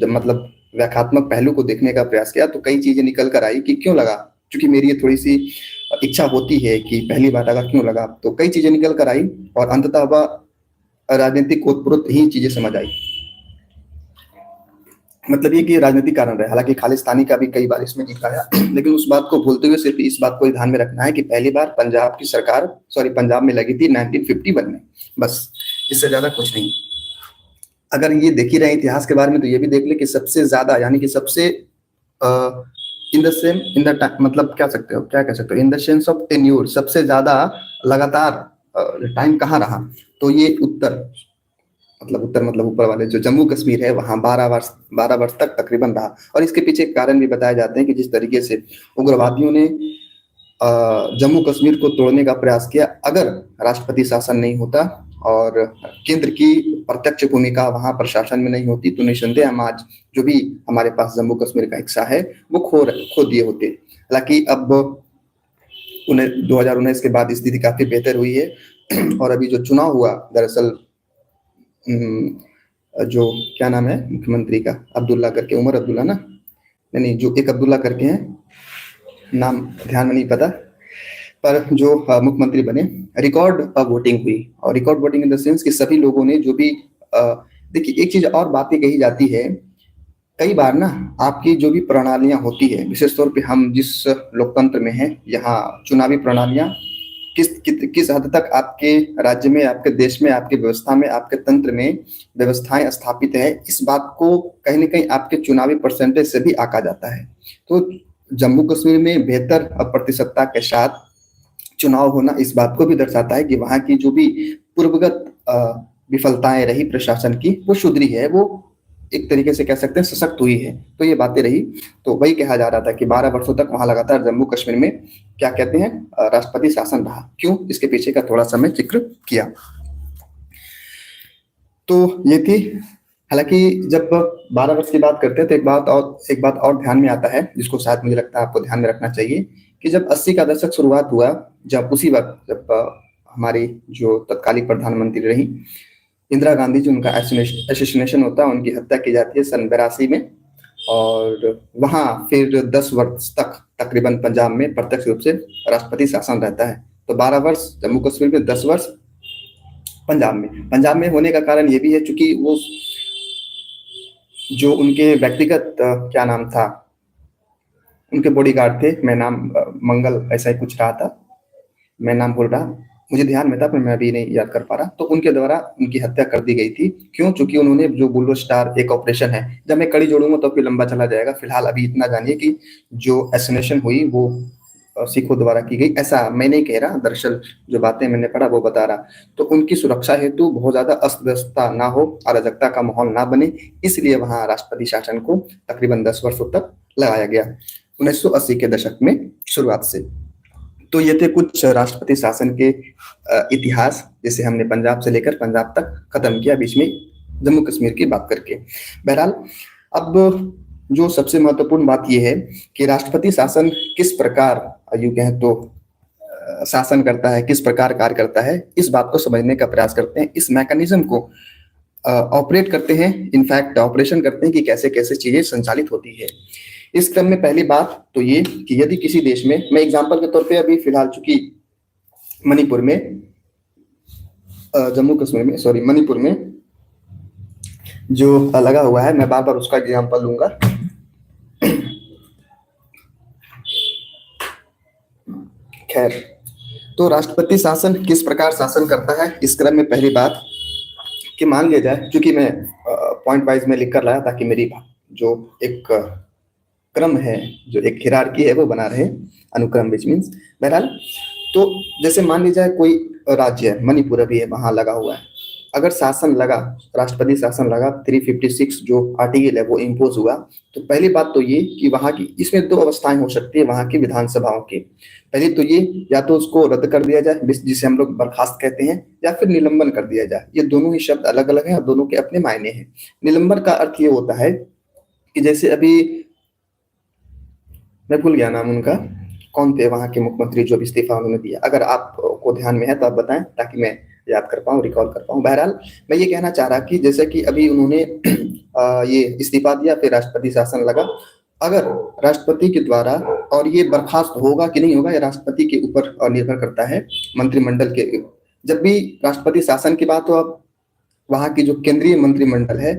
मतलब व्याख्यात्मक पहलू को देखने का प्रयास किया तो कई चीजें निकल कर आई कि क्यों लगा, क्योंकि मेरी ये थोड़ी सी इच्छा होती है कि पहली बार लगा क्यों लगा, तो कई चीजें निकल कर आई और अंततः वह राजनीतिक ओतप्रोत ही चीजें समझ आई। मतलब ये कि राजनीतिक कारण रहे, हालांकि खालिस्तानी का भी कई बार इसमें दिखाया, लेकिन उस बात को भूलते हुए सिर्फ इस बात को ध्यान में रखना है कि पहली बार पंजाब की सरकार पंजाब में लगी थी 1951 में, बस, इससे ज्यादा कुछ नहीं। अगर ये देख ही रहे इतिहास के बारे में तो ये भी देख ले कि सबसे ज्यादा यानी कि सबसे in the same in the मतलब क्या कह सकते हो in the sense of tenure, सबसे ज्यादा लगातार टाइम कहाँ रहा, तो ये उत्तर मतलब ऊपर वाले जो जम्मू कश्मीर है वहां 12 वर्ष तक तकरीबन रहा। और इसके पीछे कारण भी बताए जाते हैं कि जिस तरीके से उग्रवादियों ने जम्मू कश्मीर को तोड़ने का प्रयास किया, अगर राष्ट्रपति शासन नहीं होता और केंद्र की प्रत्यक्ष भूमिका वहां प्रशासन में नहीं होती तो निसंदेह हम आज जो भी हमारे पास जम्मू कश्मीर का हिस्सा है वो खो दिए होते। हालांकि अब 2019 के बाद स्थिति काफी बेहतर हुई है और अभी जो चुनाव हुआ दरअसल जो क्या नाम है मुख्यमंत्री का, अब्दुल्ला करके, उमर अब्दुल्ला ना, नहीं जो एक अब्दुल्ला करके हैं, नाम ध्यान में नहीं पता, पर जो मुख्यमंत्री बने, रिकॉर्ड वोटिंग हुई। और record voting in the sense कि सभी लोगों ने जो भी देखिए एक चीज और बातें कही जाती है, कई बार ना आपकी जो भी प्रणालियां होती है, विशेष तौर पे हम जिस लोकतंत्र में हैं यहाँ चुनावी प्रणालियां किस हद तक आपके राज्य में, आपके देश में, आपके व्यवस्था में, आपके तंत्र में व्यवस्थाएं स्थापित है, इस बात को कहीं ना कहीं आपके चुनावी परसेंटेज से भी आका जाता है। तो जम्मू कश्मीर में बेहतर प्रतिशतता के साथ चुनाव होना इस बात को भी दर्शाता है कि वहां की जो भी पूर्वगत विफलताएं रही प्रशासन की वो सुधरी है, वो एक तरीके से कह सकते हैं सशक्त हुई है। तो ये बातें रही, तो वही कहा जा रहा था कि 12 वर्षों तक वहां लगातार जम्मू कश्मीर में क्या कहते हैं राष्ट्रपति शासन रहा। क्यों, इसके पीछे का थोड़ा सा मैं जिक्र किया। तो ये थी, हालांकि जब 12 वर्ष की बात करते हैं तो एक बात और ध्यान में आता है जिसको शायद मुझे लगता है आपको ध्यान में रखना चाहिए कि जब 80 का दशक शुरुआत हुआ, जब उसी वक्त जब हमारी जो तत्कालीन प्रधानमंत्री रही इंदिरा गांधी जी, उनका एसेसिनेशन होता है, उनकी हत्या की जाती है सन 82 में, और वहां फिर 10 वर्ष तक तकरीबन पंजाब में प्रत्यक्ष रूप से राष्ट्रपति शासन रहता है। तो 12 वर्ष जम्मू कश्मीर में, 10 वर्ष पंजाब में होने का कारण ये भी है चूंकि वो जो उनके व्यक्तिगत क्या नाम था, उनके बॉडीगार्ड थे, मैं नाम मंगल ऐसा ही कुछ रहा था, मैं नाम भूल रहा, मुझे ध्यान में था पर मैं अभी नहीं याद कर पा रहा, तो उनके द्वारा उनकी हत्या कर दी गई थी। क्यों, चूंकि उन्होंने जो बुल्लो स्टार एक ऑपरेशन है, जब मैं कड़ी जोड़ूंगा तो फिर लंबा चला जाएगा, फिलहाल अभी इतना जानिए कि जो एसेसिनेशन हुई वो सिखों द्वारा की गई, ऐसा मैं नहीं कह रहा, दरअसल जो बातें मैंने पढ़ा वो बता रहा। तो उनकी सुरक्षा हेतु बहुत ज्यादा अस्त व्यस्तता ना हो, अराजकता का माहौल ना बने, इसलिए वहां राष्ट्रपति शासन को तकरीबन 10 वर्षों तक लगाया गया 1980 के दशक में शुरुआत से। तो ये थे कुछ राष्ट्रपति शासन के इतिहास, जिसे हमने पंजाब से लेकर पंजाब तक खत्म किया, बीच में जम्मू कश्मीर की बात करके। बहरहाल अब जो सबसे महत्वपूर्ण बात यह है कि राष्ट्रपति शासन किस प्रकार यूं कहें तो शासन करता है, किस प्रकार कार्य करता है, इस बात को समझने का प्रयास करते हैं, इस मैकेनिज्म को ऑपरेट करते हैं, इनफैक्ट ऑपरेशन करते हैं कि कैसे कैसे चीजें संचालित होती है। इस क्रम में पहली बात तो ये कि यदि किसी देश में, मैं एग्जांपल के तौर पे अभी फिलहाल चूंकि मणिपुर में मणिपुर में जो लगा हुआ है, मैं बार बार उसका एग्जांपल लूंगा। खैर, तो राष्ट्रपति शासन किस प्रकार शासन करता है, इस क्रम में पहली बात कि मान लिया जाए, क्योंकि मैं पॉइंट वाइज में लिख कर लाया ताकि मेरी जो एक क्रम है, जो एक हिरार्की है वो बना रहे, अनुक्रम विच मीन्स। बहरहाल, तो जैसे मान लीजिए कोई राज्य है, मणिपुर भी है, वहां लगा हुआ है, अगर शासन लगा, राष्ट्रपति शासन लगा, 356 जो आर्टिकल है वो इम्पोज हुआ, तो पहली बात तो ये कि वहां की, इसमें दो अवस्थाएं हो सकती है वहां की विधानसभाओं की। पहली तो ये, या तो उसको रद्द कर दिया जाए जिसे हम लोग बर्खास्त कहते हैं, या फिर निलंबन कर दिया जाए। ये दोनों ही शब्द अलग अलग हैं और दोनों के अपने मायने हैं। निलंबन का अर्थ ये होता है कि जैसे अभी मैं भूल गया नाम उनका, कौन थे वहाँ के मुख्यमंत्री जो भी इस्तीफा उन्होंने दिया? अगर आपको ध्यान में है तो आप बताएं, ताकि मैं याद कर पाऊँ, रिकॉल कर पाऊँ। बहरहाल मैं ये कहना चाह रहा कि जैसे कि अभी उन्होंने ये इस्तीफा दिया, फिर राष्ट्रपति शासन लगा। अगर राष्ट्रपति के द्वारा, और ये बर्खास्त होगा कि नहीं होगा, ये राष्ट्रपति के ऊपर निर्भर करता है, मंत्रिमंडल के। जब भी राष्ट्रपति शासन की बात हो, अब वहाँ की जो केंद्रीय मंत्रिमंडल है,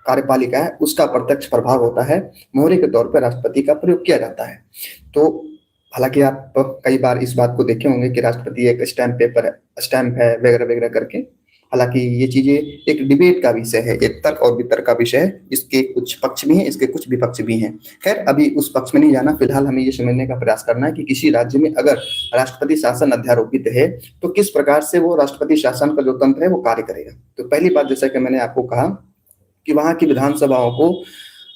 कार्यपालिका है, उसका प्रत्यक्ष प्रभाव होता है। मोहरे के तौर पर राष्ट्रपति का प्रयोग किया जाता है। तो हालांकि आप कई बार इस बात को देखे होंगे कि राष्ट्रपति एक स्टैम्प है वगैरह वगैरह करके। हालांकि ये चीजें एक डिबेट का विषय है, एक तर्क और वितर्क का विषय है। इसके कुछ पक्ष भी हैं, इसके कुछ विपक्ष भी हैं। खैर, अभी उस पक्ष में नहीं जाना। फिलहाल हमें ये समझने का प्रयास करना है कि किसी राज्य में अगर राष्ट्रपति शासन अध्यारोपित है तो किस प्रकार से वो राष्ट्रपति शासन का जो तंत्र है वो कार्य करेगा। तो पहली बात, जैसा कि मैंने आपको कहा कि वहां की विधानसभाओं को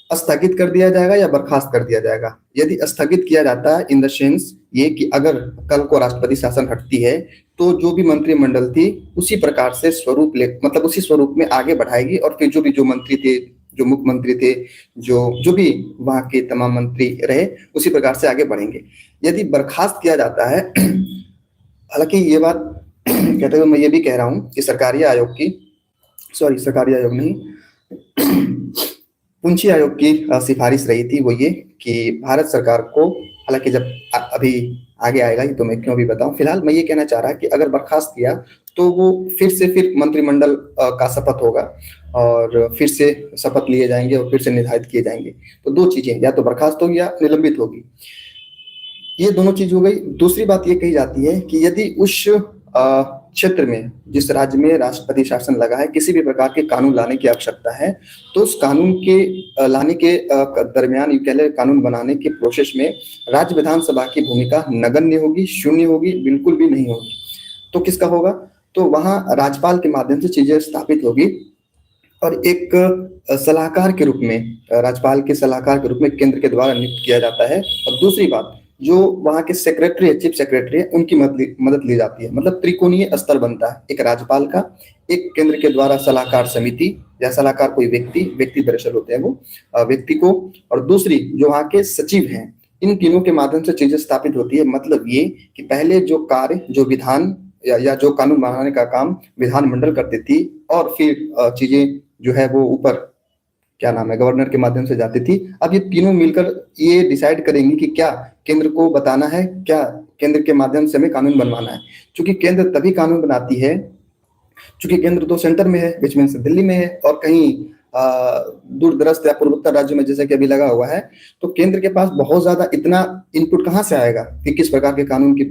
स्थगित कर दिया जाएगा या बर्खास्त कर दिया जाएगा। यदि स्थगित किया जाता है, इन द सेंस ये कि अगर कल को राष्ट्रपति शासन हटती है तो जो भी मंत्रिमंडल थी उसी प्रकार से स्वरूप ले, मतलब उसी स्वरूप में आगे बढ़ाएगी, और फिर जो मंत्री थे, जो मुख्यमंत्री थे, जो भी वहां के तमाम मंत्री रहे, उसी प्रकार से आगे बढ़ेंगे। यदि बर्खास्त किया जाता है, हालांकि ये बात कहते हुए मैं ये भी कह रहा हूं कि सरकारी आयोग नहीं, पुंछी आयोग की सिफारिश रही थी, वो ये कि भारत सरकार को, हालांकि जब अभी आगे आएगा तो मैं क्यों भी बताऊं, फिलहाल मैं ये कहना चाह रहा कि अगर बर्खास्त किया तो वो फिर मंत्रिमंडल का शपथ होगा, और फिर से शपथ लिए जाएंगे और फिर से निर्धारित किए जाएंगे। तो दो चीजें, या तो बर्खास्त होगी या निलंबित होगी। ये दोनों चीज हो गई। दूसरी बात ये कही जाती है कि यदि उस क्षेत्र में, जिस राज्य में राष्ट्रपति शासन लगा है, किसी भी प्रकार के कानून लाने की आवश्यकता है, तो उस कानून के लाने के दरमियान, ये कह ले कानून बनाने के प्रोसेस में राज्य विधानसभा की भूमिका नगण्य होगी, शून्य होगी, बिल्कुल भी नहीं होगी। तो किसका होगा? तो वहां राज्यपाल के माध्यम से चीजें स्थापित होगी, और एक सलाहकार के रूप में, राज्यपाल के सलाहकार के रूप में केंद्र के द्वारा नियुक्त किया जाता है। और दूसरी बात, जो वहाँ के सेक्रेटरी है, चीफ सेक्रेटरी है, उनकी मदद ली जाती है। मतलब त्रिकोणीय स्तर बनता है, एक राज्यपाल का, एक केंद्र के द्वारा सलाहकार समिति या सलाहकार कोई व्यक्ति दरअसल होते हैं वो व्यक्ति को, और दूसरी जो वहाँ के सचिव हैं, इन तीनों के माध्यम से चीजें स्थापित होती है। मतलब ये कि पहले जो कार्य, जो विधान या जो कानून बनाने का काम विधानमंडल करती थी, और फिर चीजें जो है वो ऊपर, क्या नाम है, गवर्नर के माध्यम से जाती थी। अब ये तीनों मिलकर ये डिसाइड करेंगे कि क्या केंद्र को बताना है, क्या केंद्र के माध्यम से हमें कानून बनवाना है। क्योंकि केंद्र तभी कानून बनाती है, क्योंकि केंद्र तो सेंटर में है, विच मीन्स दिल्ली में है, और कहीं दूर दराज या पूर्वोत्तर राज्य में जैसे कि अभी लगा हुआ है, तो केंद्र के पास बहुत ज्यादा इतना इनपुट कहाँ से आएगा कि किस प्रकार के कानून की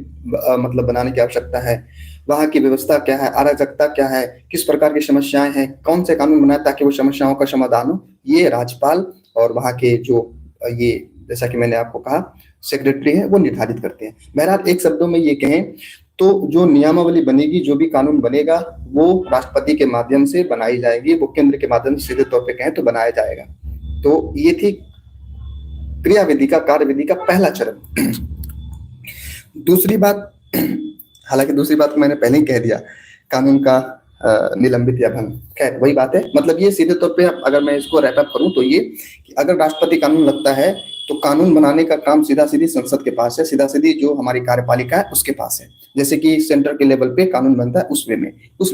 मतलब बनाने की आवश्यकता है, वहाँ की व्यवस्था क्या है, अराजकता क्या है, किस प्रकार की समस्याएं हैं, कौन से कानून बनाए ताकि वो समस्याओं का समाधान हो, ये राज्यपाल और वहाँ के जो ये, जैसा कि मैंने आपको कहा, सेक्रेटरी है, वो निर्धारित करते हैं। बहरहाल एक शब्दों में ये कहें तो जो नियमावली बनेगी, जो भी कानून बनेगा, वो राष्ट्रपति के माध्यम से बनाई जाएगी, वो केंद्र के माध्यम से सीधे तौर पे कहें तो बनाया जाएगा। तो ये थी क्रियाविधि का, कार्यविधि का पहला चरण। दूसरी बात, हालांकि दूसरी बात मैंने पहले ही कह दिया, कानून का निलंबित या भंग। खैर वही बात है। मतलब ये सीधे तौर पे अगर मैं इसको रैप अप करूं तो ये कि अगर राष्ट्रपति कानून लगता है तो कानून बनाने का काम सीधा सीधी संसद के पास है, सीधा सीधी जो हमारी कार्यपालिका है उसके पास है। जैसे कि सेंटर के लेवल पे कानून बनता है उस वे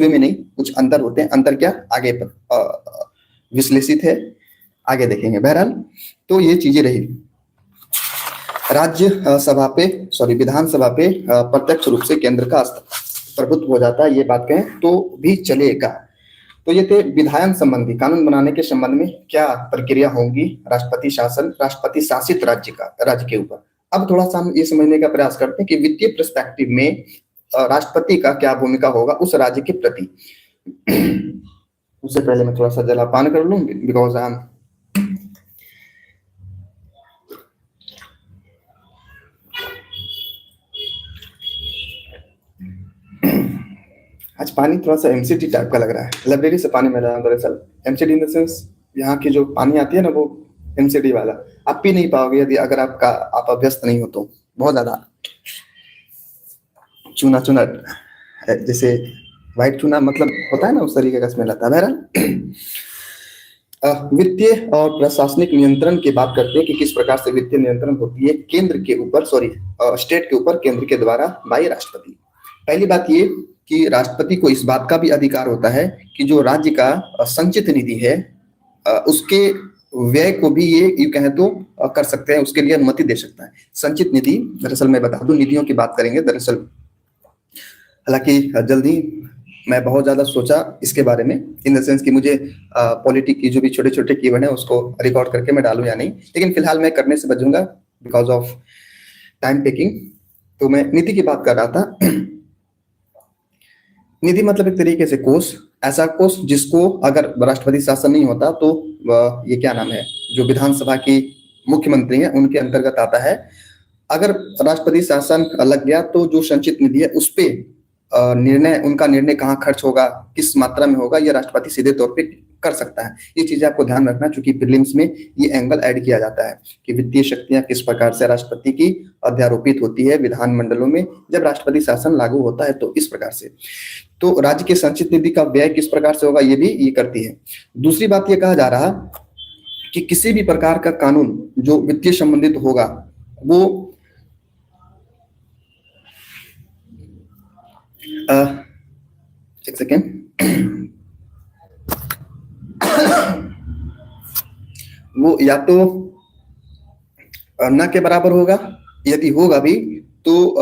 में नहीं, कुछ अंतर होते हैं। अंतर क्या, आगे पर विश्लेषित है, आगे देखेंगे। बहरहाल तो ये चीजें रही। विधानसभा पे प्रत्यक्ष रूप से केंद्र का प्रभुत्व हो जाता है, ये बात कहें तो भी चलेगा। तो ये थे विधायन संबंधी, कानून बनाने के संबंध में क्या प्रक्रिया होगी राष्ट्रपति शासन, राष्ट्रपति शासित राज्य के ऊपर। अब थोड़ा सा हम ये समझने का प्रयास करते हैं कि वित्तीय पर्सपेक्टिव में राष्ट्रपति का क्या भूमिका होगा उस राज्य के प्रति। उससे पहले मैं थोड़ा सा जलापान कर लूं, बिकॉज आई एम आज पानी थोड़ा सा एमसीटी टाइप का लग रहा है। लाइब्रेरी से पानी मिला है दरअसल। एमसीटी इन द सेंस यहाँ की जो पानी आती है ना, वो एमसीटी वाला। आप पी नहीं पाओगे यदि अगर आप अभ्यस्त नहीं हो तो। बहुत ज्यादा चूना जैसे व्हाइट चूना मतलब होता है ना, उस तरीके का स्मेल आता है। बहरहाल वित्तीय और प्रशासनिक नियंत्रण की बात करते हैं कि किस प्रकार से वित्तीय नियंत्रण होती है केंद्र के ऊपर, सॉरी स्टेट के ऊपर केंद्र के द्वारा बाय राष्ट्रपति। पहली बात ये कि राष्ट्रपति को इस बात का भी अधिकार होता है कि जो राज्य का संचित निधि है उसके व्यय को भी ये यूं कहें तो कर सकते हैं, उसके लिए अनुमति दे सकता है। संचित निधि, दरअसल मैं बता दूं निधियों की बात करेंगे, दरअसल हालांकि जल्दी मैं बहुत ज्यादा सोचा इसके बारे में, इन द सेंस कि मुझे पॉलिटिक की जो भी छोटे छोटे कीवर्ड है उसको रिकॉर्ड करके मैं डालूं या नहीं, लेकिन फिलहाल मैं करने से बचूंगा बिकॉज ऑफ टाइम टेकिंग। तो मैं नीति की बात कर रहा था। निधि मतलब एक तरीके से कोष, ऐसा कोष जिसको अगर राष्ट्रपति शासन नहीं होता तो ये क्या नाम है, जो विधानसभा की मुख्यमंत्री है उनके अंतर्गत आता है। अगर राष्ट्रपति शासन लग गया तो जो संचित निधि है उस पे निर्णय, उनका निर्णय कहाँ खर्च होगा, किस मात्रा में होगा, ये राष्ट्रपति सीधे तौर पे कर सकता है। ये चीजें आपको ध्यान रखना, क्योंकि प्रीलिम्स में ये एंगल ऐड किया जाता है कि वित्तीय शक्तियां किस प्रकार से राष्ट्रपति की अध्यारोपित होती है विधानमंडलों में जब राष्ट्रपति शासन लागू होता है, तो इस प्रकार से। तो राज्य के संचित निधि का व्यय किस प्रकार से होगा ये भी ये करती है। दूसरी बात ये कहा जा रहा कि किसी भी प्रकार का कानून जो वित्तीय संबंधित होगा वो एक सेकेंड, वो या तो न के बराबर होगा, यदि होगा भी तो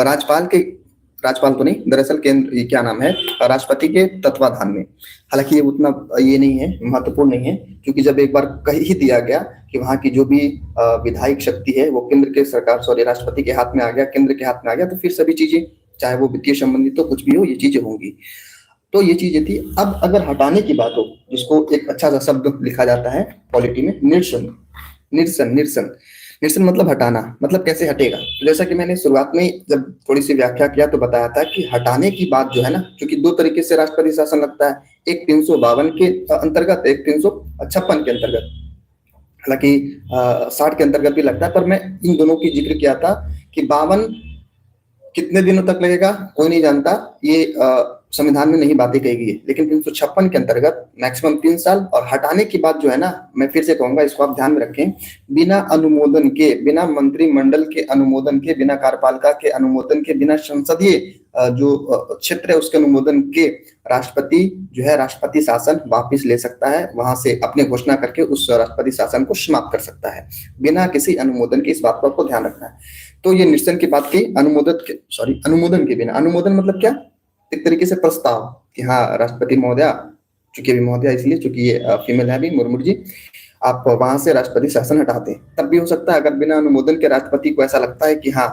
राज्यपाल तो नहीं, दरअसल केंद्र, ये क्या नाम है, राष्ट्रपति के तत्वाधान में। हालांकि ये उतना ये नहीं है, महत्वपूर्ण नहीं है, क्योंकि जब एक बार कह ही दिया गया कि वहां की जो भी विधायिक शक्ति है वो केंद्र के सरकार, सॉरी राष्ट्रपति के हाथ में आ गया, केंद्र के हाथ में आ गया, तो फिर सभी चीजें चाहे वो वित्तीय संबंधित तो कुछ भी हो, ये चीजें होंगी। तो ये चीजें थी। अब अगर हटाने की बात हो, जिसको एक अच्छा सा शब्द लिखा जाता है पॉलिटी में, निरसन। निरसन निरसन निरसन मतलब हटाना, मतलब कैसे हटेगा। तो जैसा कि मैंने शुरुआत में जब थोड़ी सी व्याख्या किया तो बताया था कि हटाने की बात जो है ना, क्योंकि दो तरीके से राष्ट्रपति शासन लगता है, एक 352 के अंतर्गत, एक 356 के अंतर्गत, हालांकि 60 के अंतर्गत भी लगता है, पर मैं इन दोनों की जिक्र किया था कि 52 कितने दिनों तक लगेगा कोई नहीं जानता, ये संविधान में नहीं बातें कही गई है, लेकिन 356 के अंतर्गत मैक्सिमम 3 साल। और हटाने की बात जो है ना, मैं फिर से कहूंगा, इसको आप ध्यान में रखें, बिना अनुमोदन के, बिना मंत्रिमंडल के अनुमोदन के, बिना कार्यपालिका के अनुमोदन के, बिना संसदीय जो क्षेत्र है उसके अनुमोदन के राष्ट्रपति जो है राष्ट्रपति शासन वापिस ले सकता है, वहां से अपने घोषणा करके उस राष्ट्रपति शासन को समाप्त कर सकता है बिना किसी अनुमोदन के। इस बात को आपको ध्यान रखना है। तो ये निरसन की बात की, अनुमोदन के बिना। अनुमोदन मतलब क्या, एक तरीके से प्रस्ताव कि हाँ राष्ट्रपति महोदया, चूंकि अभी महोदया इसलिए चूंकि ये फीमेल है अभी, मुर्मू जी, आप वहां से राष्ट्रपति शासन हटाते हैं। तब भी हो सकता है अगर बिना अनुमोदन के राष्ट्रपति को ऐसा लगता है कि हाँ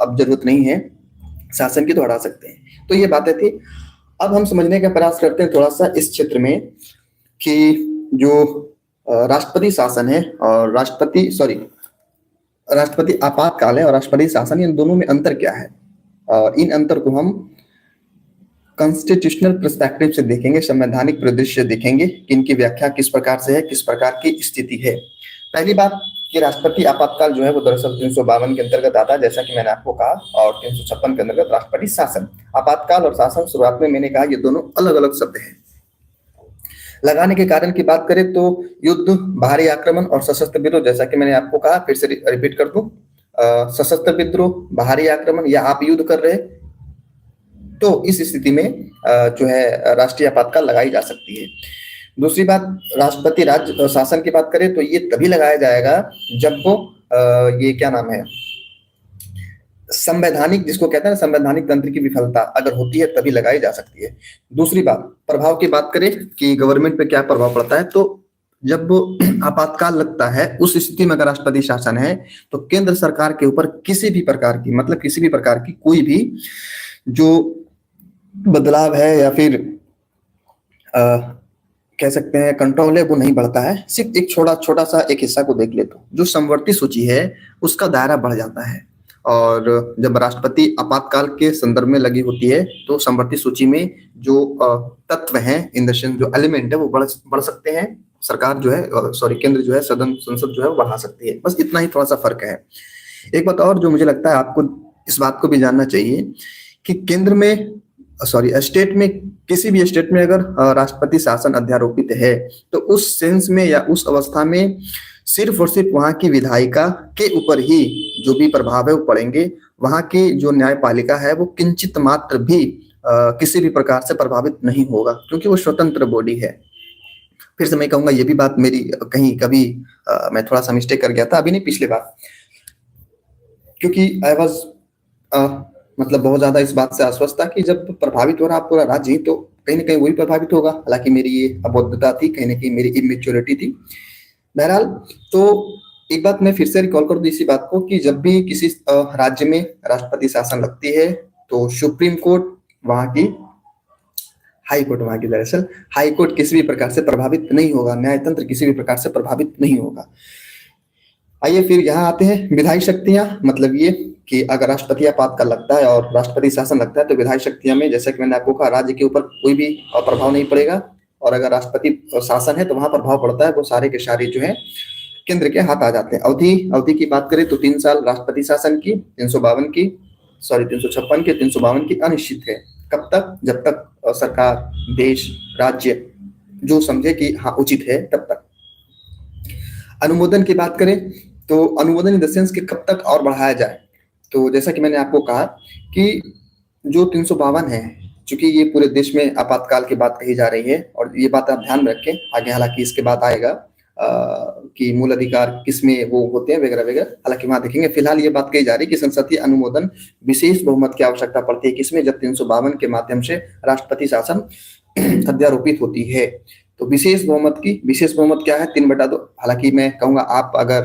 अब जरूरत नहीं है शासन की, तो हटा सकते हैं। तो ये बातें थी। अब हम समझने का प्रयास करते हैं थोड़ा सा इस क्षेत्र में कि जो राष्ट्रपति शासन है और राष्ट्रपति आपातकाल है और राष्ट्रपति शासन, इन दोनों में अंतर क्या है। इन अंतर को हम कॉन्स्टिट्यूशनल पर्सपेक्टिव से देखेंगे, संवैधानिक परिदृश्य देखेंगे कि इनकी व्याख्या किस प्रकार से है, किस प्रकार की स्थिति है। पहली बात कि राष्ट्रपति आपातकाल जो है वो दरअसल 352 के अंतर्गत आता है, जैसा कि मैंने आपको कहा, और 356 के अंतर्गत राष्ट्रपति शासन। आपातकाल और शासन, शुरुआत में मैंने कहा ये दोनों अलग अलग शब्द हैं। लगाने के कारण की बात करें तो युद्ध, बाहरी आक्रमण और सशस्त्र विद्रोह, जैसा कि मैंने आपको कहा, फिर से रिपीट कर दूं, सशस्त्र विद्रोह, बाहरी आक्रमण या आप युद्ध कर रहे, तो इस स्थिति में जो है राष्ट्रीय आपातकाल लगाई जा सकती है। दूसरी बात, राष्ट्रपति राज्य शासन की बात करें तो ये तभी लगाया जाएगा जब वो ये क्या नाम है, संवैधानिक, जिसको कहते हैं ना संवैधानिक तंत्र की विफलता अगर होती है तभी लगाई जा सकती है। दूसरी बात, प्रभाव की बात करें कि गवर्नमेंट पे क्या प्रभाव पड़ता है, तो जब आपातकाल लगता है उस स्थिति में अगर राष्ट्रपति शासन है तो केंद्र सरकार के ऊपर किसी भी प्रकार की, मतलब किसी भी प्रकार की कोई भी जो बदलाव है या फिर कह सकते हैं कंट्रोल है वो नहीं बढ़ता है। सिर्फ एक छोटा सा एक हिस्सा को देख ले तो जो समवर्ती सूची है उसका दायरा बढ़ जाता है। और जब राष्ट्रपति आपातकाल के संदर्भ में लगी होती है तो समवर्ती सूची में जो तत्व हैं, इन द सेंस जो एलिमेंट है वो बढ़ सकते हैं। सरकार जो है, सॉरी केंद्र जो है, सदन संसद जो है वो बढ़ा सकती है। बस इतना ही थोड़ा सा फर्क है। एक बात और जो मुझे लगता है आपको इस बात को भी जानना चाहिए कि केंद्र में सॉरी स्टेट में, किसी भी स्टेट में अगर राष्ट्रपति शासन अध्यारोपित है, तो उस सेंस में या उस अवस्था में सिर्फ और सिर्फ वहां की विधायिका के ऊपर ही जो भी प्रभाव है वो पड़ेंगे। वहां की जो न्यायपालिका है वो किंचित मात्र भी किसी भी प्रकार से प्रभावित नहीं होगा, क्योंकि वो स्वतंत्र बॉडी है। फिर से मैं कहूंगा, ये भी बात मेरी कहीं कभी मैं थोड़ा सा मिस्टेक कर गया था, अभी नहीं पिछले बार, क्योंकि आई वॉज मतलब बहुत ज्यादा इस बात से आश्वस्त था कि जब प्रभावित हो रहा पूरा राज्य, तो कहीं ना कहीं वही प्रभावित होगा। हालांकि मेरी ये अबोधता थी, कहीं ना कहीं मेरी इमेच्योरिटी थी। बहरहाल, तो एक बात मैं फिर से रिकॉल कर दूं इसी बात को, कि जब भी किसी राज्य में राष्ट्रपति शासन लगती है, तो सुप्रीम कोर्ट वहां की, हाई कोर्ट वहां की, दरअसल हाई कोर्ट किसी भी प्रकार से प्रभावित नहीं होगा, न्यायतंत्र किसी भी प्रकार से प्रभावित नहीं होगा। आइए फिर यहाँ आते हैं विधायी शक्तियां। मतलब ये कि अगर राष्ट्रपति आपातकाल लगता है और राष्ट्रपति शासन लगता है, तो विधायी शक्तियां में, जैसा कि मैंने आपको कहा, राज्य के ऊपर कोई भी प्रभाव नहीं पड़ेगा। और अगर राष्ट्रपति शासन है तो वहां प्रभाव पड़ता है, वो सारे के सारे जो है केंद्र के हाथ आ जाते हैं। अवधि की बात करें तो 3 साल राष्ट्रपति शासन की, 352 की, सॉरी 356 की, 352 की अनिश्चित है। कब तक? जब तक सरकार, देश, राज्य जो समझे कि हाँ उचित है, तब तक। अनुमोदन की बात करें तो अनुमोदन इन द सेंस कि कब तक और बढ़ाया जाए। तो जैसा कि मैंने आपको कहा कि जो 352 है, चूंकि ये पूरे देश में आपातकाल की बात कही जा रही है, और ये बात आप ध्यान में रखें आगे, हालांकि इसके बाद आएगा कि मूल अधिकार किसमें वो होते हैं वगैरह वगैरह, हालांकि वहां देखेंगे। फिलहाल ये बात कही जा रही है कि संसदीय अनुमोदन विशेष बहुमत की आवश्यकता पड़ती है, किसमें? जब 352 के माध्यम से राष्ट्रपति शासन अध्यारोपित होती है। तो विशेष बहुमत क्या है? 3/2। हालांकि मैं कहूंगा, आप अगर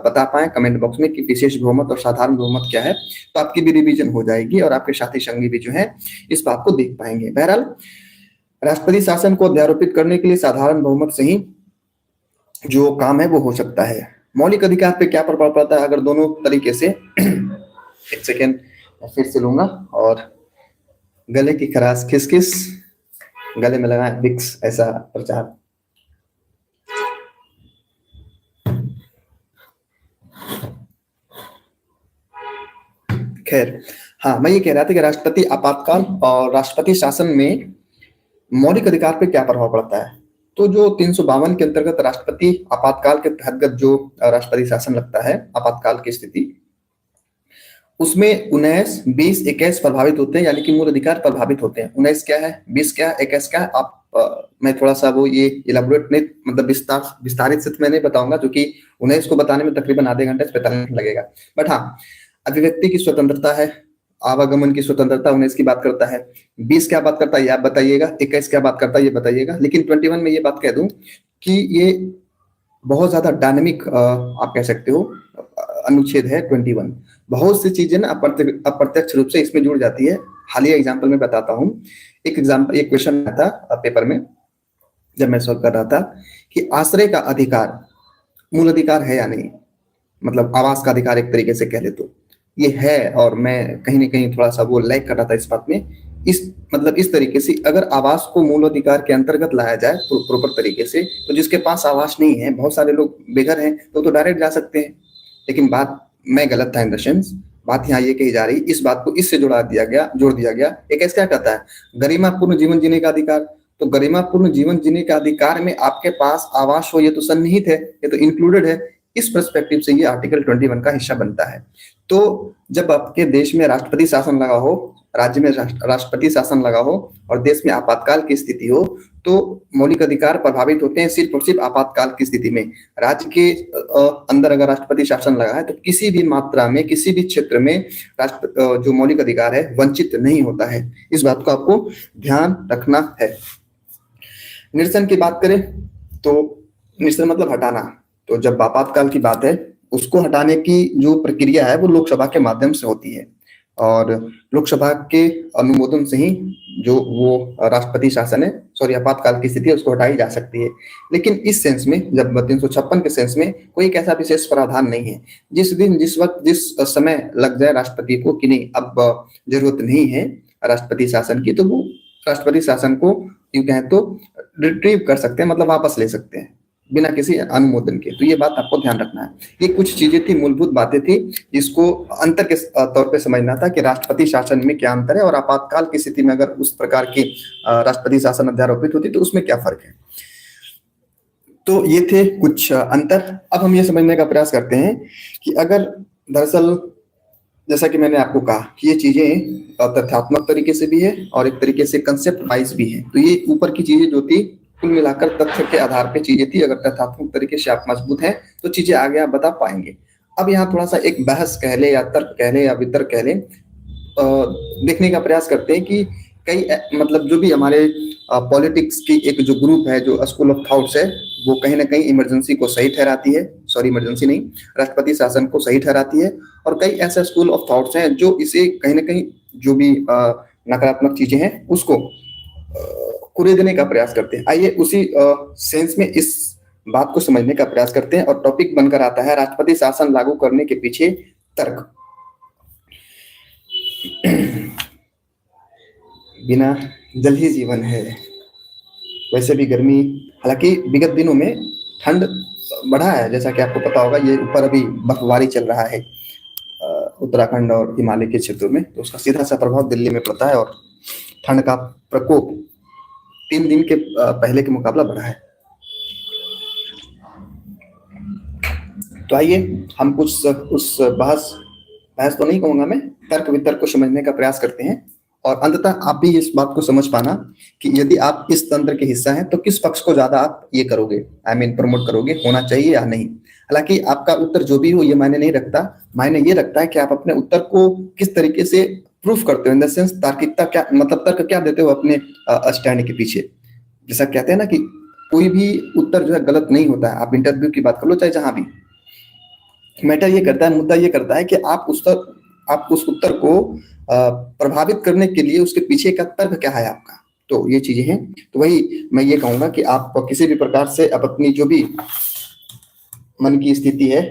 बता पाए कमेंट बॉक्स में कि विशेष बहुमत और साधारण बहुमत क्या है, तो आपकी भी रिवीजन हो जाएगी और आपके साथी संगी भी जो है इस बात को देख पाएंगे। बहरहाल, राष्ट्रपति शासन को अध्यारोपित करने के लिए साधारण बहुमत से ही जो काम है वो हो सकता है। मौलिक अधिकार पे क्या प्रभाव पड़ता है अगर दोनों तरीके से एक सेकेंड फिर से लूंगा, और गले की खराश खिसखिस, गले में लगाए विक्स, ऐसा प्रचार। खैर, हाँ, मैं ये कह रहा था कि राष्ट्रपति आपातकाल और राष्ट्रपति शासन में मौलिक अधिकार पे क्या प्रभाव पड़ता है। तो जो 352 के अंतर्गत राष्ट्रपति आपातकाल के तहत जो राष्ट्रपति शासन लगता है, आपातकाल की स्थिति, उसमें 19, 20, 21 प्रभावित होते हैं, यानी कि मूल अधिकार प्रभावित होते हैं। 19 क्या है, 20 क्या है, 21 क्या है, आप मैं थोड़ा सा वो ये इलाबोरेट नहीं, मतलब विस्तारित से मैं नहीं बताऊंगा, क्योंकि 19 को बताने में तकरीबन आधे घंटे से 45 मिनट लगेगा। बट हाँ, अभिव्यक्ति की स्वतंत्रता है, आवागमन की स्वतंत्रता 19 की बात करता है। 20 क्या बात करता है ये आप बताइएगा, 21 क्या बात करता है ये बताइएगा। लेकिन 21 में ये बात कह दूं कि ये बहुत ज्यादा डायनेमिक आप कह सकते हो अनुच्छेद है 21। बहुत सी चीजें ना अप्रत्यक्ष रूप से इसमें जुड़ जाती है। हालिया एग्जाम्पल में बताता हूँ। एक क्वेश्चन आया था पेपर में जब मैं सॉल्व कर रहा था कि आश्रय का अधिकार मूल अधिकार है या नहीं, मतलब आवास का अधिकार एक तरीके से कह ले तो ये है, और मैं कहीं ना कहीं थोड़ा सा वो लैग कर रहा था इस बात में। इस तरीके से अगर आवास को मूल अधिकार के अंतर्गत लाया जाए प्रॉपर तरीके से, तो जिसके पास आवास नहीं है, बहुत सारे लोग बेघर हैं, तो डायरेक्ट जा सकते हैं। लेकिन बात मैं गलत था इन द सेंस, बात यहाँ ये कही जा रही, इस बात को इससे जोड़ दिया गया। एक ऐसा क्या कहता है, गरिमापूर्ण जीवन जीने का अधिकार। तो गरिमापूर्ण जीवन जीने के अधिकार में आपके पास आवास हो, ये तो सन्निहित है, ये तो इंक्लूडेड है। इस पर्सपेक्टिव से ये आर्टिकल 21 का हिस्सा बनता है। तो जब आपके देश में राष्ट्रपति शासन लगा हो, राज्य में राष्ट्रपति शासन लगा हो और देश में आपातकाल की स्थिति हो, तो मौलिक अधिकार प्रभावित होते हैं सिर्फ और सिर्फ आपातकाल की स्थिति में। राज्य के अंदर अगर राष्ट्रपति शासन लगा है, तो किसी भी मात्रा में, किसी भी क्षेत्र में जो मौलिक अधिकार है वंचित नहीं होता है। इस बात को आपको ध्यान रखना है। निरसन की बात करें तो निरसन मतलब हटाना। तो जब आपातकाल की बात है, उसको हटाने की जो प्रक्रिया है वो लोकसभा के माध्यम से होती है, और लोकसभा के अनुमोदन से ही जो वो राष्ट्रपति शासन है, सॉरी आपातकाल की स्थिति है, उसको हटाई जा सकती है। लेकिन इस सेंस में, जब 356 के सेंस में कोई एक ऐसा विशेष प्रावधान नहीं है, जिस दिन, जिस वक्त, जिस समय लग जाए राष्ट्रपति को कि नहीं अब जरूरत नहीं है राष्ट्रपति शासन की, तो वो राष्ट्रपति शासन को यूं कहें तो रिट्रीव कर सकते हैं, मतलब वापस ले सकते हैं। बिना किसी अनुमोदन के। तो ये बात आपको ध्यान रखना है। ये कुछ चीजें थी, मूलभूत बातें थी, जिसको अंतर के तौर पे समझना था कि राष्ट्रपति शासन में क्या अंतर है और आपातकाल की स्थिति में अगर उस प्रकार की राष्ट्रपति शासन अध्यारोपित होती तो उसमें क्या फर्क है। तो ये थे कुछ अंतर। अब हम ये समझने का प्रयास करते हैं कि अगर दरअसल जैसा कि मैंने आपको कहा कि ये चीजें तथ्यात्मक तरीके से भी है और एक तरीके से कंसेप्ट वाइज भी है। तो ये ऊपर की चीजें जो थी कुल मिलाकर तथ्य के आधार पे चीजें थी। अगर तथ्यात्मक तरीके से आप मजबूत हैं तो चीजें आगे आप बता पाएंगे। अब यहाँ थोड़ा सा एक बहस कह ले या तर्क कह ले या वितर्क कह ले, देखने का प्रयास करते हैं कि कई मतलब जो भी हमारे पॉलिटिक्स की एक जो ग्रुप है, जो स्कूल ऑफ थॉट्स है, वो कहीं ना कहीं इमरजेंसी को सही ठहराती है, सॉरी इमरजेंसी नहीं, राष्ट्रपति शासन को सही ठहराती है। और कई ऐसे स्कूल ऑफ थॉट्स हैं जो इसे कहीं ना कहीं जो भी नकारात्मक चीजें हैं उसको कुरेदने का प्रयास करते हैं। आइए उसी सेंस में इस बात को समझने का प्रयास करते हैं और टॉपिक बनकर आता है राष्ट्रपति शासन लागू करने के पीछे तर्क। बिना जल ही जीवन है। वैसे भी गर्मी, हालांकि विगत दिनों में ठंड बढ़ा है, जैसा कि आपको पता होगा। ये ऊपर अभी बर्फबारी चल रहा है उत्तराखंड और हिमालय के क्षेत्रों में, तो उसका सीधा सा प्रभाव दिल्ली में पड़ता है और ठंड का प्रकोप 3 दिन के पहले के मुकाबला बढ़ा है। तो आइए हम कुछ उस बहस तो नहीं कहूंगा मैं, तर्क वितर्क को समझने का प्रयास करते हैं और अंततः आप भी इस बात को समझ पाना कि यदि आप इस तंत्र के हिस्सा हैं तो किस पक्ष को ज्यादा आप ये करोगे, प्रमोट करोगे, होना चाहिए या नहीं। हालांकि आपका उत्तर जो भी हो ये मायने नहीं रखता, मायने ये रखता है कि आप अपने उत्तर को किस तरीके से प्रूफ करते हो, इन द सेंस तार्किकता क्या, मतलब तर्क क्या देते हो अपने स्टैंड के पीछे। जैसा कहते हैं ना कि कोई भी उत्तर जो है गलत नहीं होता है। आप इंटरव्यू की बात कर लो चाहे जहां भी, मैटर ये करता है, मुद्दा ये करता है कि आप उस उत्तर को प्रभावित करने के लिए उसके पीछे का तर्क क्या है आपका। तो ये चीजें हैं। तो वही मैं ये कहूंगा कि आप किसी भी प्रकार से आप अपनी जो भी मन की स्थिति है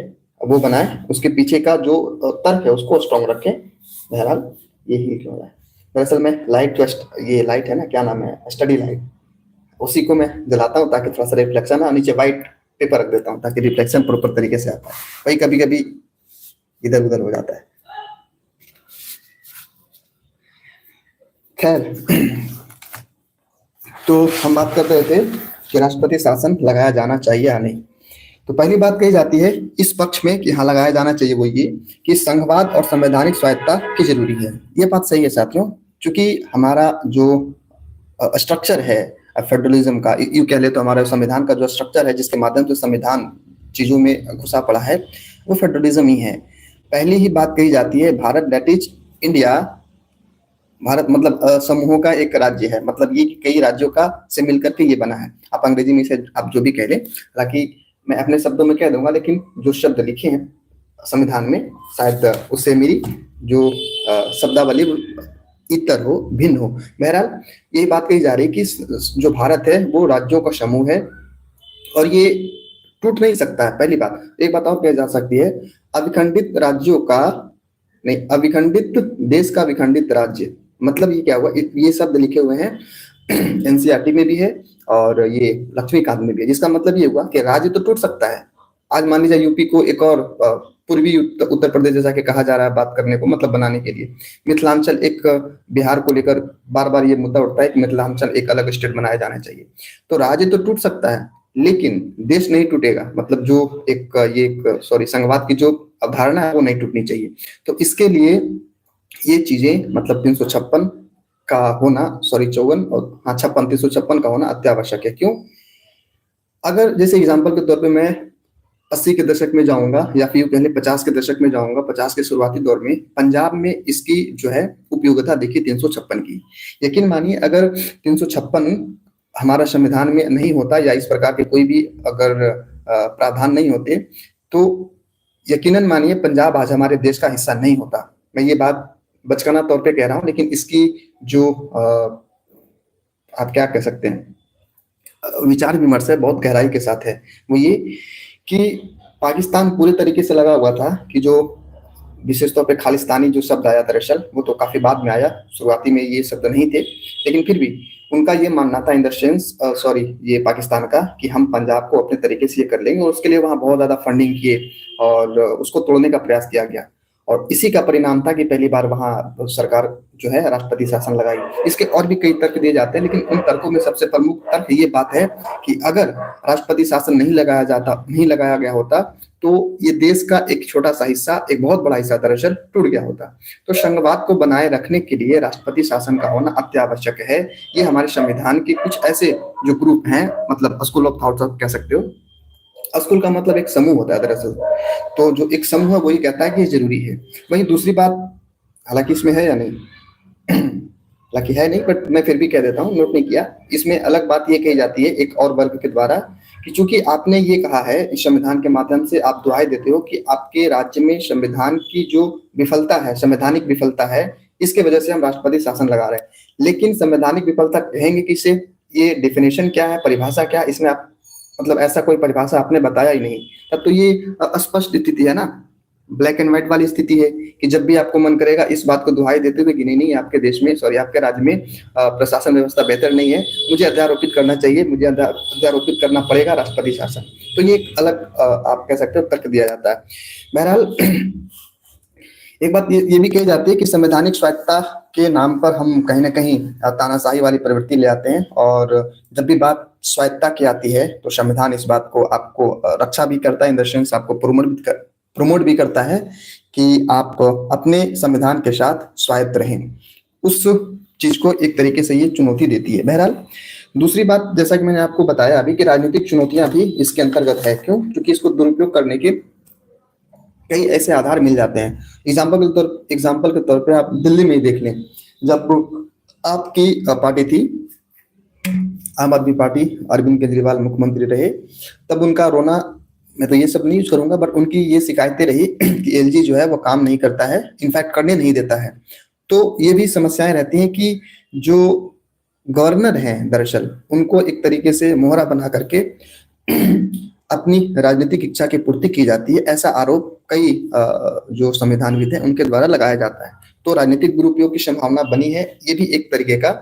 वो बनाए, उसके पीछे का जो तर्क है उसको स्ट्रॉन्ग रखें। बहरहाल यही क्यों रहा है। दरअसल मैं लाइट, ये लाइट है ना, क्या नाम है, स्टडी लाइट, उसी को मैं जलाता हूँ ताकि थोड़ा सा रिफ्लेक्शन है, नीचे व्हाइट पेपर रख देता हूँ ताकि रिफ्लेक्शन प्रॉपर तरीके से आता है। वही कभी कभी इधर उधर हो जाता है। खैर, तो हम बात कर रहे थे कि राष्ट्रपति शासन लगाया जाना चाहिए या नहीं। तो पहली बात कही जाती है इस पक्ष में कि हाँ लगाया जाना चाहिए, वो ये कि संघवाद और संवैधानिक स्वायत्तता की जरूरी है। ये बात सही है साथियों, क्योंकि हमारा जो स्ट्रक्चर है फेडरलिज्म का, यूं कह ले तो हमारे संविधान का जो स्ट्रक्चर है जिसके माध्यम से संविधान चीजों में घुसा पड़ा है, वो फेडरलिज्म ही है। पहली ही बात कही जाती है Bharat that is India, Bharat मतलब समूहों का एक राज्य है, मतलब ये कई राज्यों का से मिलकर के ये बना है। आप अंग्रेजी में इसे आप जो भी कह लें, हालांकि मैं अपने शब्दों में कह दूंगा, लेकिन जो शब्द लिखे हैं संविधान में शायद उससे मेरी जो शब्दावली इतर हो, भिन्न हो। बहरहाल यही बात कही जा रही है कि जो भारत है वो राज्यों का समूह है और ये टूट नहीं सकता है। पहली बात। एक बात और कही जा सकती है, अविखंडित राज्यों का नहीं, अविखंडित देश का विखंडित राज्य। मतलब ये क्या हुआ, ये शब्द लिखे हुए हैं एनसीईआरटी में भी है और ये लक्ष्मीकांत में भी है, जिसका मतलब ये हुआ कि राज्य तो टूट सकता है। आज मान लीजिए यूपी को एक और पूर्वी उत्तर प्रदेश जैसा कि कहा जा रहा है बात करने को, मतलब बनाने के लिए। मिथिलांचल, एक बिहार को लेकर बार बार ये मुद्दा उठता है कि मिथिलांचल एक अलग स्टेट बनाया जाना चाहिए। तो राज्य तो टूट सकता है लेकिन देश नहीं टूटेगा। मतलब जो एक संघवाद की जो अवधारणा है वो नहीं टूटनी चाहिए। तो इसके लिए ये चीजें मतलब 356 का होना, 54 और 56, 356 का होना अत्यावश्यक है। क्यों? अगर जैसे एग्जांपल के तौर पे मैं 80 के दशक में जाऊंगा या फिर पहले 50 के दशक में जाऊंगा, 50 के शुरुआती दौर में पंजाब में इसकी जो है उपयोगिता देखिए 356 की। यकीन मानिए अगर 356 हमारा संविधान में नहीं होता या इस प्रकार के कोई भी अगर प्रावधान नहीं होते तो यकीनन मानिए पंजाब आज हमारे देश का हिस्सा नहीं होता। मैं ये बात बचकाना तौर पे कह रहा हूं, लेकिन इसकी जो आप क्या कह सकते हैं विचार विमर्श है बहुत गहराई के साथ है। वो ये कि पाकिस्तान पूरे तरीके से लगा हुआ था कि जो विशेष तौर पे खालिस्तानी जो शब्द आया, दरअसल वो तो काफी बाद में आया, शुरुआती में ये शब्द नहीं थे, लेकिन फिर भी उनका ये मानना था इन द सेंस, सॉरी, ये पाकिस्तान का, कि हम पंजाब को अपने तरीके से ये कर लेंगे, और उसके लिए वहाँ बहुत ज्यादा फंडिंग किए और उसको तोड़ने का प्रयास किया गया। और इसी का परिणाम था कि पहली बार वहाँ सरकार जो है राष्ट्रपति शासन लगाई। इसके और भी कई तर्क दिए जाते हैं, लेकिन उन तर्कों में सबसे प्रमुख तर्क ये बात है कि अगर राष्ट्रपति शासन नहीं लगाया गया होता, तो ये देश का एक छोटा सा हिस्सा, एक बहुत बड़ा हिस्सा दरअसल टूट गया होता। तो संघवाद को बनाए रखने के लिए राष्ट्रपति शासन का होना अत्यावश्यक है। ये हमारे संविधान के कुछ ऐसे जो ग्रुप हैं, मतलब स्कूल ऑफ थॉट्स कह सकते हो। स्कूल का मतलब एक समूह होता है दरअसल, तो जो एक समूह है वही कहता है कि ये जरूरी है। वहीं दूसरी बात, हालांकि इसमें है या नहीं, हालांकि है नहीं, बट मैं फिर भी कह देता हूँ, नोट नहीं किया, इसमें अलग बात ये कही जाती है एक और वर्ग के द्वारा कि चूंकि आपने ये कहा है, इस संविधान के माध्यम से आप दुहाई देते हो कि आपके राज्य में संविधान की जो विफलता है, संवैधानिक विफलता है, इसके वजह से हम राष्ट्रपति शासन लगा रहे हैं। लेकिन संवैधानिक विफलता कहेंगे किसे, ये डेफिनेशन क्या है, परिभाषा क्या है, इसमें आप मतलब ऐसा कोई परिभाषा आपने बताया ही नहीं। तब तो ये अस्पष्ट स्थिति है ना, ब्लैक एंड व्हाइट वाली स्थिति है कि जब भी आपको मन करेगा इस बात को दुहाई देते हुए कि नहीं, आपके देश में, सॉरी, आपके राज्य में प्रशासन व्यवस्था बेहतर नहीं है, मुझे अध्यारोपित करना चाहिए, मुझे अध्यारोपित करना पड़ेगा राष्ट्रपति शासन। तो ये एक अलग आप कह सकते हो तर्क दिया जाता है। बहरहाल एक बात ये भी कही जाती है कि संवैधानिक स्वायत्तता के नाम पर हम कहीं ना कहीं तानाशाही वाली प्रवृत्ति ले आते हैं, और जब भी बात स्वायत्तता की आती है तो संविधान इस बात को आपको रक्षा भी करता है, इन द सेंस आपको प्रमोट भी करता है कि आप अपने संविधान के साथ स्वायत्त रहें। उस चीज को एक तरीके से ये चुनौती देती है। बहरहाल दूसरी बात, जैसा कि मैंने आपको बताया अभी, कि राजनीतिक चुनौतियां भी इसके अंतर्गत है। क्यों? क्योंकि इसको दुरुपयोग करने के कई ऐसे आधार मिल जाते हैं। एग्जाम्पल के तौर पे आप दिल्ली में ही देख लें, जब आपकी पार्टी थी आम आदमी पार्टी, अरविंद केजरीवाल मुख्यमंत्री रहे, तब उनका रोना, मैं तो ये सब नहीं यूज करूंगा, बट उनकी ये शिकायतें रही कि एलजी जो है वो काम नहीं करता है, इनफैक्ट करने नहीं देता है। तो ये भी समस्याएं रहती हैं कि जो गवर्नर हैं दरअसल उनको एक तरीके से मोहरा बना करके अपनी राजनीतिक इच्छा की पूर्ति की जाती है, ऐसा आरोप कई जो संविधानविद हैं उनके द्वारा लगाया जाता है। तो राजनीतिक दुरुपयोग की संभावना बनी है, ये भी एक तरीके का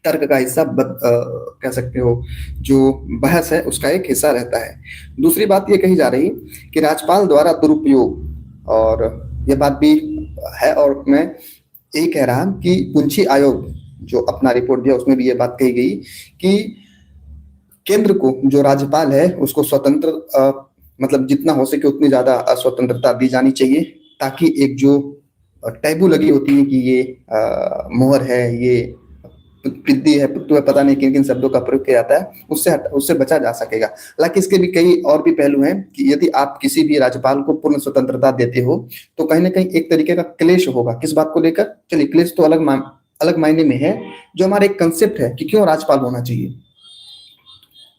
तर्क का हिस्सा कह सकते हो, जो बहस है उसका एक हिस्सा रहता है। दूसरी बात ये कही जा रही कि राज्यपाल द्वारा दुरुपयोग, और ये बात भी है, और मैं यही कह रहा कि पुंछी आयोग जो अपना रिपोर्ट दिया उसमें भी ये बात कही गई कि केंद्र को, जो राज्यपाल है, उसको स्वतंत्र मतलब जितना हो सके उतनी ज्यादा स्वतंत्रता दी जानी चाहिए, ताकि एक जो टैबू लगी होती है कि ये मोहर है, ये पिद्दी है, पुत्तु है, पता नहीं किन किन शब्दों का प्रयोग किया जाता है, उससे बचा जा सकेगा। हालांकि इसके भी कई और भी पहलू हैं कि यदि आप किसी भी राज्यपाल को पूर्ण स्वतंत्रता देते हो तो कहीं ना कहीं एक तरीके का क्लेश होगा। किस बात को लेकर? चलिए, क्लेश तो अलग मायने में है, जो हमारा एक कंसेप्ट है कि क्यों राज्यपाल होना चाहिए,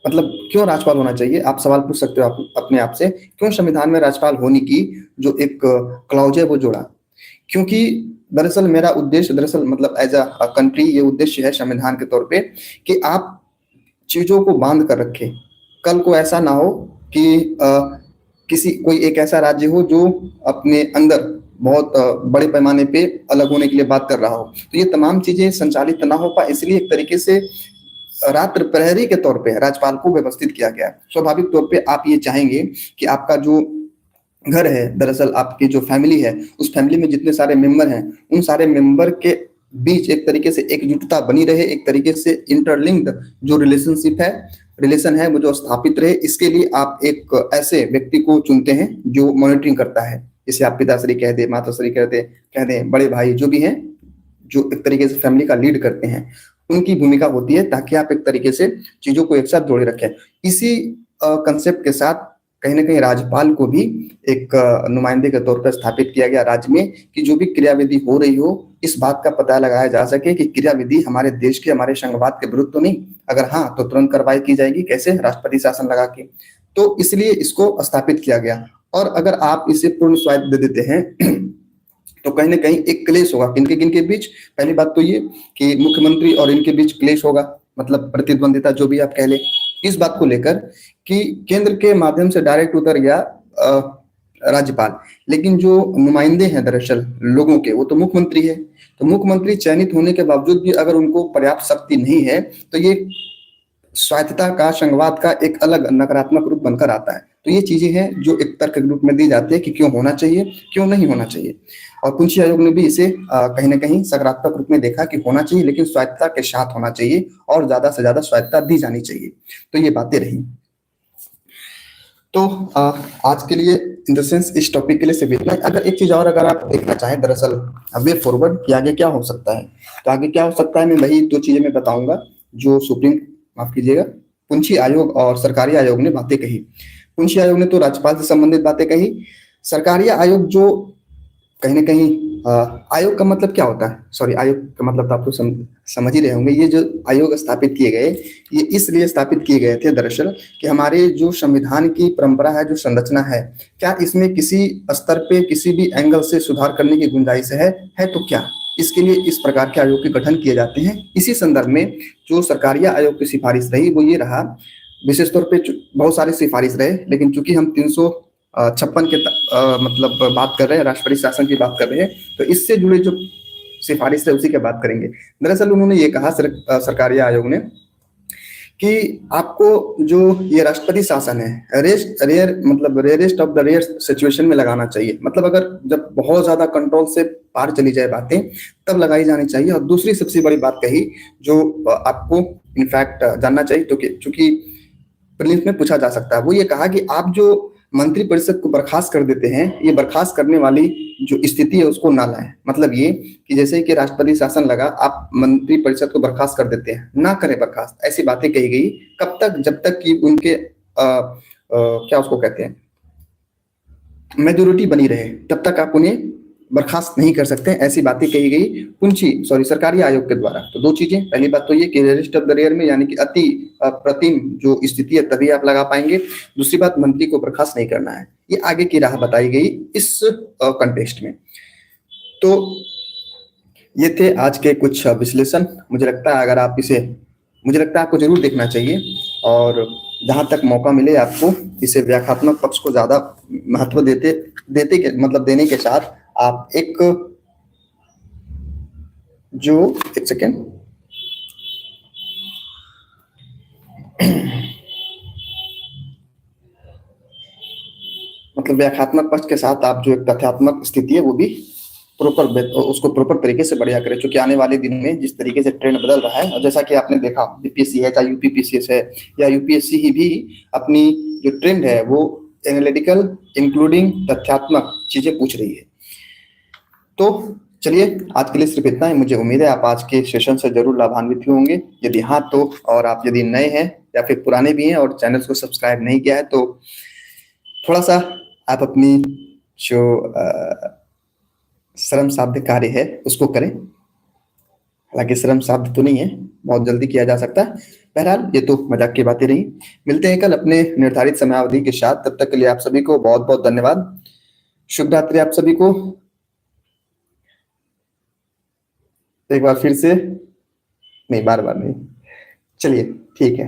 मतलब क्यों राज्यपाल होना चाहिए। आप सवाल पूछ सकते हो अपने आप से, क्यों संविधान में राज्यपाल होने की जो एक क्लॉज है वो जोड़ा? क्योंकि दरअसल मेरा उद्देश्य, दरअसल मतलब एज अ कंट्री, ये उद्देश्य है संविधान के तौर पे कि आप चीजों को बांध कर रखें। कल को ऐसा ना हो कि कोई एक ऐसा राज्य हो जो अपने अंदर बहुत बड़े पैमाने पे अलग होने के लिए बात कर रहा हो, तो ये तमाम चीजें संचालित ना हो पाए, इसलिए एक तरीके से रात्र प्रहरी के तौर पे राज्यपाल को व्यवस्थित किया गया। स्वाभाविक तौर पे आप ये चाहेंगे कि आपका जो घर है, दरअसल आपकी जो फैमिली है, उस फैमिली में जितने सारे मेंबर हैं, उन सारे मेंबर के बीच एक तरीके से एकजुटता बनी रहे, एक तरीके से इंटरलिंक्ड जो रिलेशन है वो जो स्थापित रहे। इसके लिए आप एक ऐसे व्यक्ति को चुनते हैं जो मॉनिटरिंग करता है, जिसे आप पिताश्री कह दे, माताश्री कह दे, बड़े भाई जो भी हैं, जो एक तरीके से फैमिली का लीड करते हैं, उनकी भूमिका होती है, ताकि आप एक तरीके से चीजों को एक साथ जोड़े रखें। इसी कंसेप्ट के साथ कहीं ना कहीं राज्यपाल को भी एक नुमाइंदे के तौर पर स्थापित किया गया राज्य में, कि जो भी क्रियाविधि हो रही हो, इस बात का पता लगाया जा सके कि क्रियाविधि हमारे देश के, हमारे संघवाद के विरुद्ध तो नहीं, अगर हाँ तो तुरंत कार्रवाई की जाएगी। कैसे? राष्ट्रपति शासन लगा के। तो इसलिए इसको स्थापित किया गया। और अगर आप इसे पूर्ण स्वायत्त दे देते हैं तो कहीं ना कहीं एक क्लेश होगा किनके बीच। पहली बात तो ये कि मुख्यमंत्री और इनके बीच क्लेश होगा, मतलब प्रतिद्वंदिता जो भी आप कह ले, इस बात को लेकर कि केंद्र के माध्यम से डायरेक्ट उतर गया राज्यपाल, लेकिन जो नुमाइंदे हैं दरअसल लोगों के, वो तो मुख्यमंत्री है। तो मुख्यमंत्री चयनित होने के बावजूद भी अगर उनको पर्याप्त शक्ति नहीं है, तो ये स्वायत्तता का, संघवाद का एक अलग नकारात्मक रूप बनकर आता है। तो ये चीजें हैं जो एक तर्क के रूप में दी जाती है कि क्यों होना चाहिए, क्यों नहीं होना चाहिए। और कुंची आयोग ने भी इसे कहीं ना कहीं सकारात्मक रूप में देखा कि होना चाहिए, लेकिन स्वायत्तता के साथ होना चाहिए और ज्यादा से ज्यादा स्वायत्तता दी जानी चाहिए। तो ये बातें रही। तो आज के लिए इन द सेंस इस टॉपिक के लिए सिर्फ इतना। अगर एक चीज और अगर आप देखना चाहें दरअसल वे फॉरवर्ड कि आगे क्या हो सकता है, तो आगे क्या हो सकता है, मैं वही दो चीजें मैं बताऊंगा जो सुप्रीम, माफ कीजिएगा, पुंछी आयोग और सरकारी आयोग ने बातें कही। पुंछी आयोग ने तो राज्यपाल से संबंधित बातें कही। सरकारी आयोग जो कहीं ना कहीं आयोग का मतलब क्या होता है, सॉरी, आयोग का मतलब तो आप तो समझ ही रहे होंगे। ये जो आयोग स्थापित किए गए, ये इसलिए स्थापित किए गए थे दरअसल कि हमारे जो संविधान की परंपरा है, जो संरचना है, क्या इसमें किसी स्तर पे किसी भी एंगल से सुधार करने की गुंजाइश है तो क्या, इसके लिए इस प्रकार के आयोग के गठन किए जाते हैं। इसी संदर्भ में जो सरकारिया आयोग की सिफारिश रही वो ये रहा, विशेष तौर पे बहुत सारे सिफारिश रहे, लेकिन चूंकि हम 356 के मतलब बात कर रहे हैं, राष्ट्रपति शासन की बात कर रहे हैं, तो इससे जुड़े जो सिफारिश है उसी की बात करेंगे। दरअसल उन्होंने ये कहा सरकारी आयोग ने कि आपको जो ये राष्ट्रपति शासन है, रेयर मतलब rarest of the rare situation में लगाना चाहिए। मतलब अगर जब बहुत ज्यादा कंट्रोल से पार चली जाए बातें, तब लगाई जानी चाहिए। और दूसरी सबसे बड़ी बात कही जो आपको इनफैक्ट जानना चाहिए, तो चूंकि प्रीलिम्स में पूछा जा सकता है, वो ये कहा कि आप जो मंत्री परिषद को बर्खास्त कर देते हैं, ये बर्खास्त करने वाली जो स्थिति है उसको ना लाएं। मतलब ये कि जैसे कि राष्ट्रपति शासन लगा, आप मंत्री परिषद को बर्खास्त कर देते हैं, ना करें बर्खास्त। ऐसी बातें कही गई। कब तक? जब तक कि उनके क्या उसको कहते हैं, मेजोरिटी बनी रहे, तब तक आप उन्हें बर्खास्त नहीं कर सकते। ऐसी बातें कही गई सरकारी आयोग के द्वारा। तो दो चीजें, पहली बात तो ये कि रेयरेस्ट ऑफ द रेयर में, यानी कि अति अप्रतिम जो स्थिति है तभी आप लगा पाएंगे। दूसरी बात, मंत्री को बर्खास्त नहीं करना है। ये आगे की राह बताई गई इस कंटेक्स्ट में। तो ये थे आज के कुछ विश्लेषण। मुझे लगता है अगर आप इसे, मुझे लगता है आपको जरूर देखना चाहिए, और जहां तक मौका मिले आपको इसे व्याख्यात्मक पक्ष को ज्यादा महत्व देने के साथ आप एक सेकेंड, मतलब व्याख्यात्मक पक्ष के साथ आप जो एक तथ्यात्मक स्थिति है वो भी उसको प्रॉपर तरीके से बढ़िया करें। क्योंकि आने वाले दिन में जिस तरीके से ट्रेंड बदल रहा है, और जैसा कि आपने देखा बीपीएससी है चाहे यूपीपीसीएस है या यूपीएससी ही भी अपनी जो ट्रेंड है वो एनालिटिकल इंक्लूडिंग तथ्यात्मक चीजें पूछ रही है। तो चलिए आज के लिए सिर्फ इतना ही। मुझे उम्मीद है आप आज के सेशन से जरूर लाभान्वित होंगे। यदि हाँ तो, और आप यदि नए हैं या फिर पुराने भी हैं और चैनल को सब्सक्राइब नहीं किया है, तो थोड़ा सा आप अपनी जो श्रम साध्य कार्य है उसको करें। हालांकि श्रम साध्य तो नहीं है, बहुत जल्दी किया जा सकता है। बहरहाल ये तो मजाक की बातें रही। मिलते हैं कल अपने निर्धारित समयावधि के साथ। तब तक के लिए आप सभी को बहुत बहुत धन्यवाद। शुभ रात्रि आप सभी को। एक बार फिर से नहीं, बार बार नहीं, चलिए ठीक है।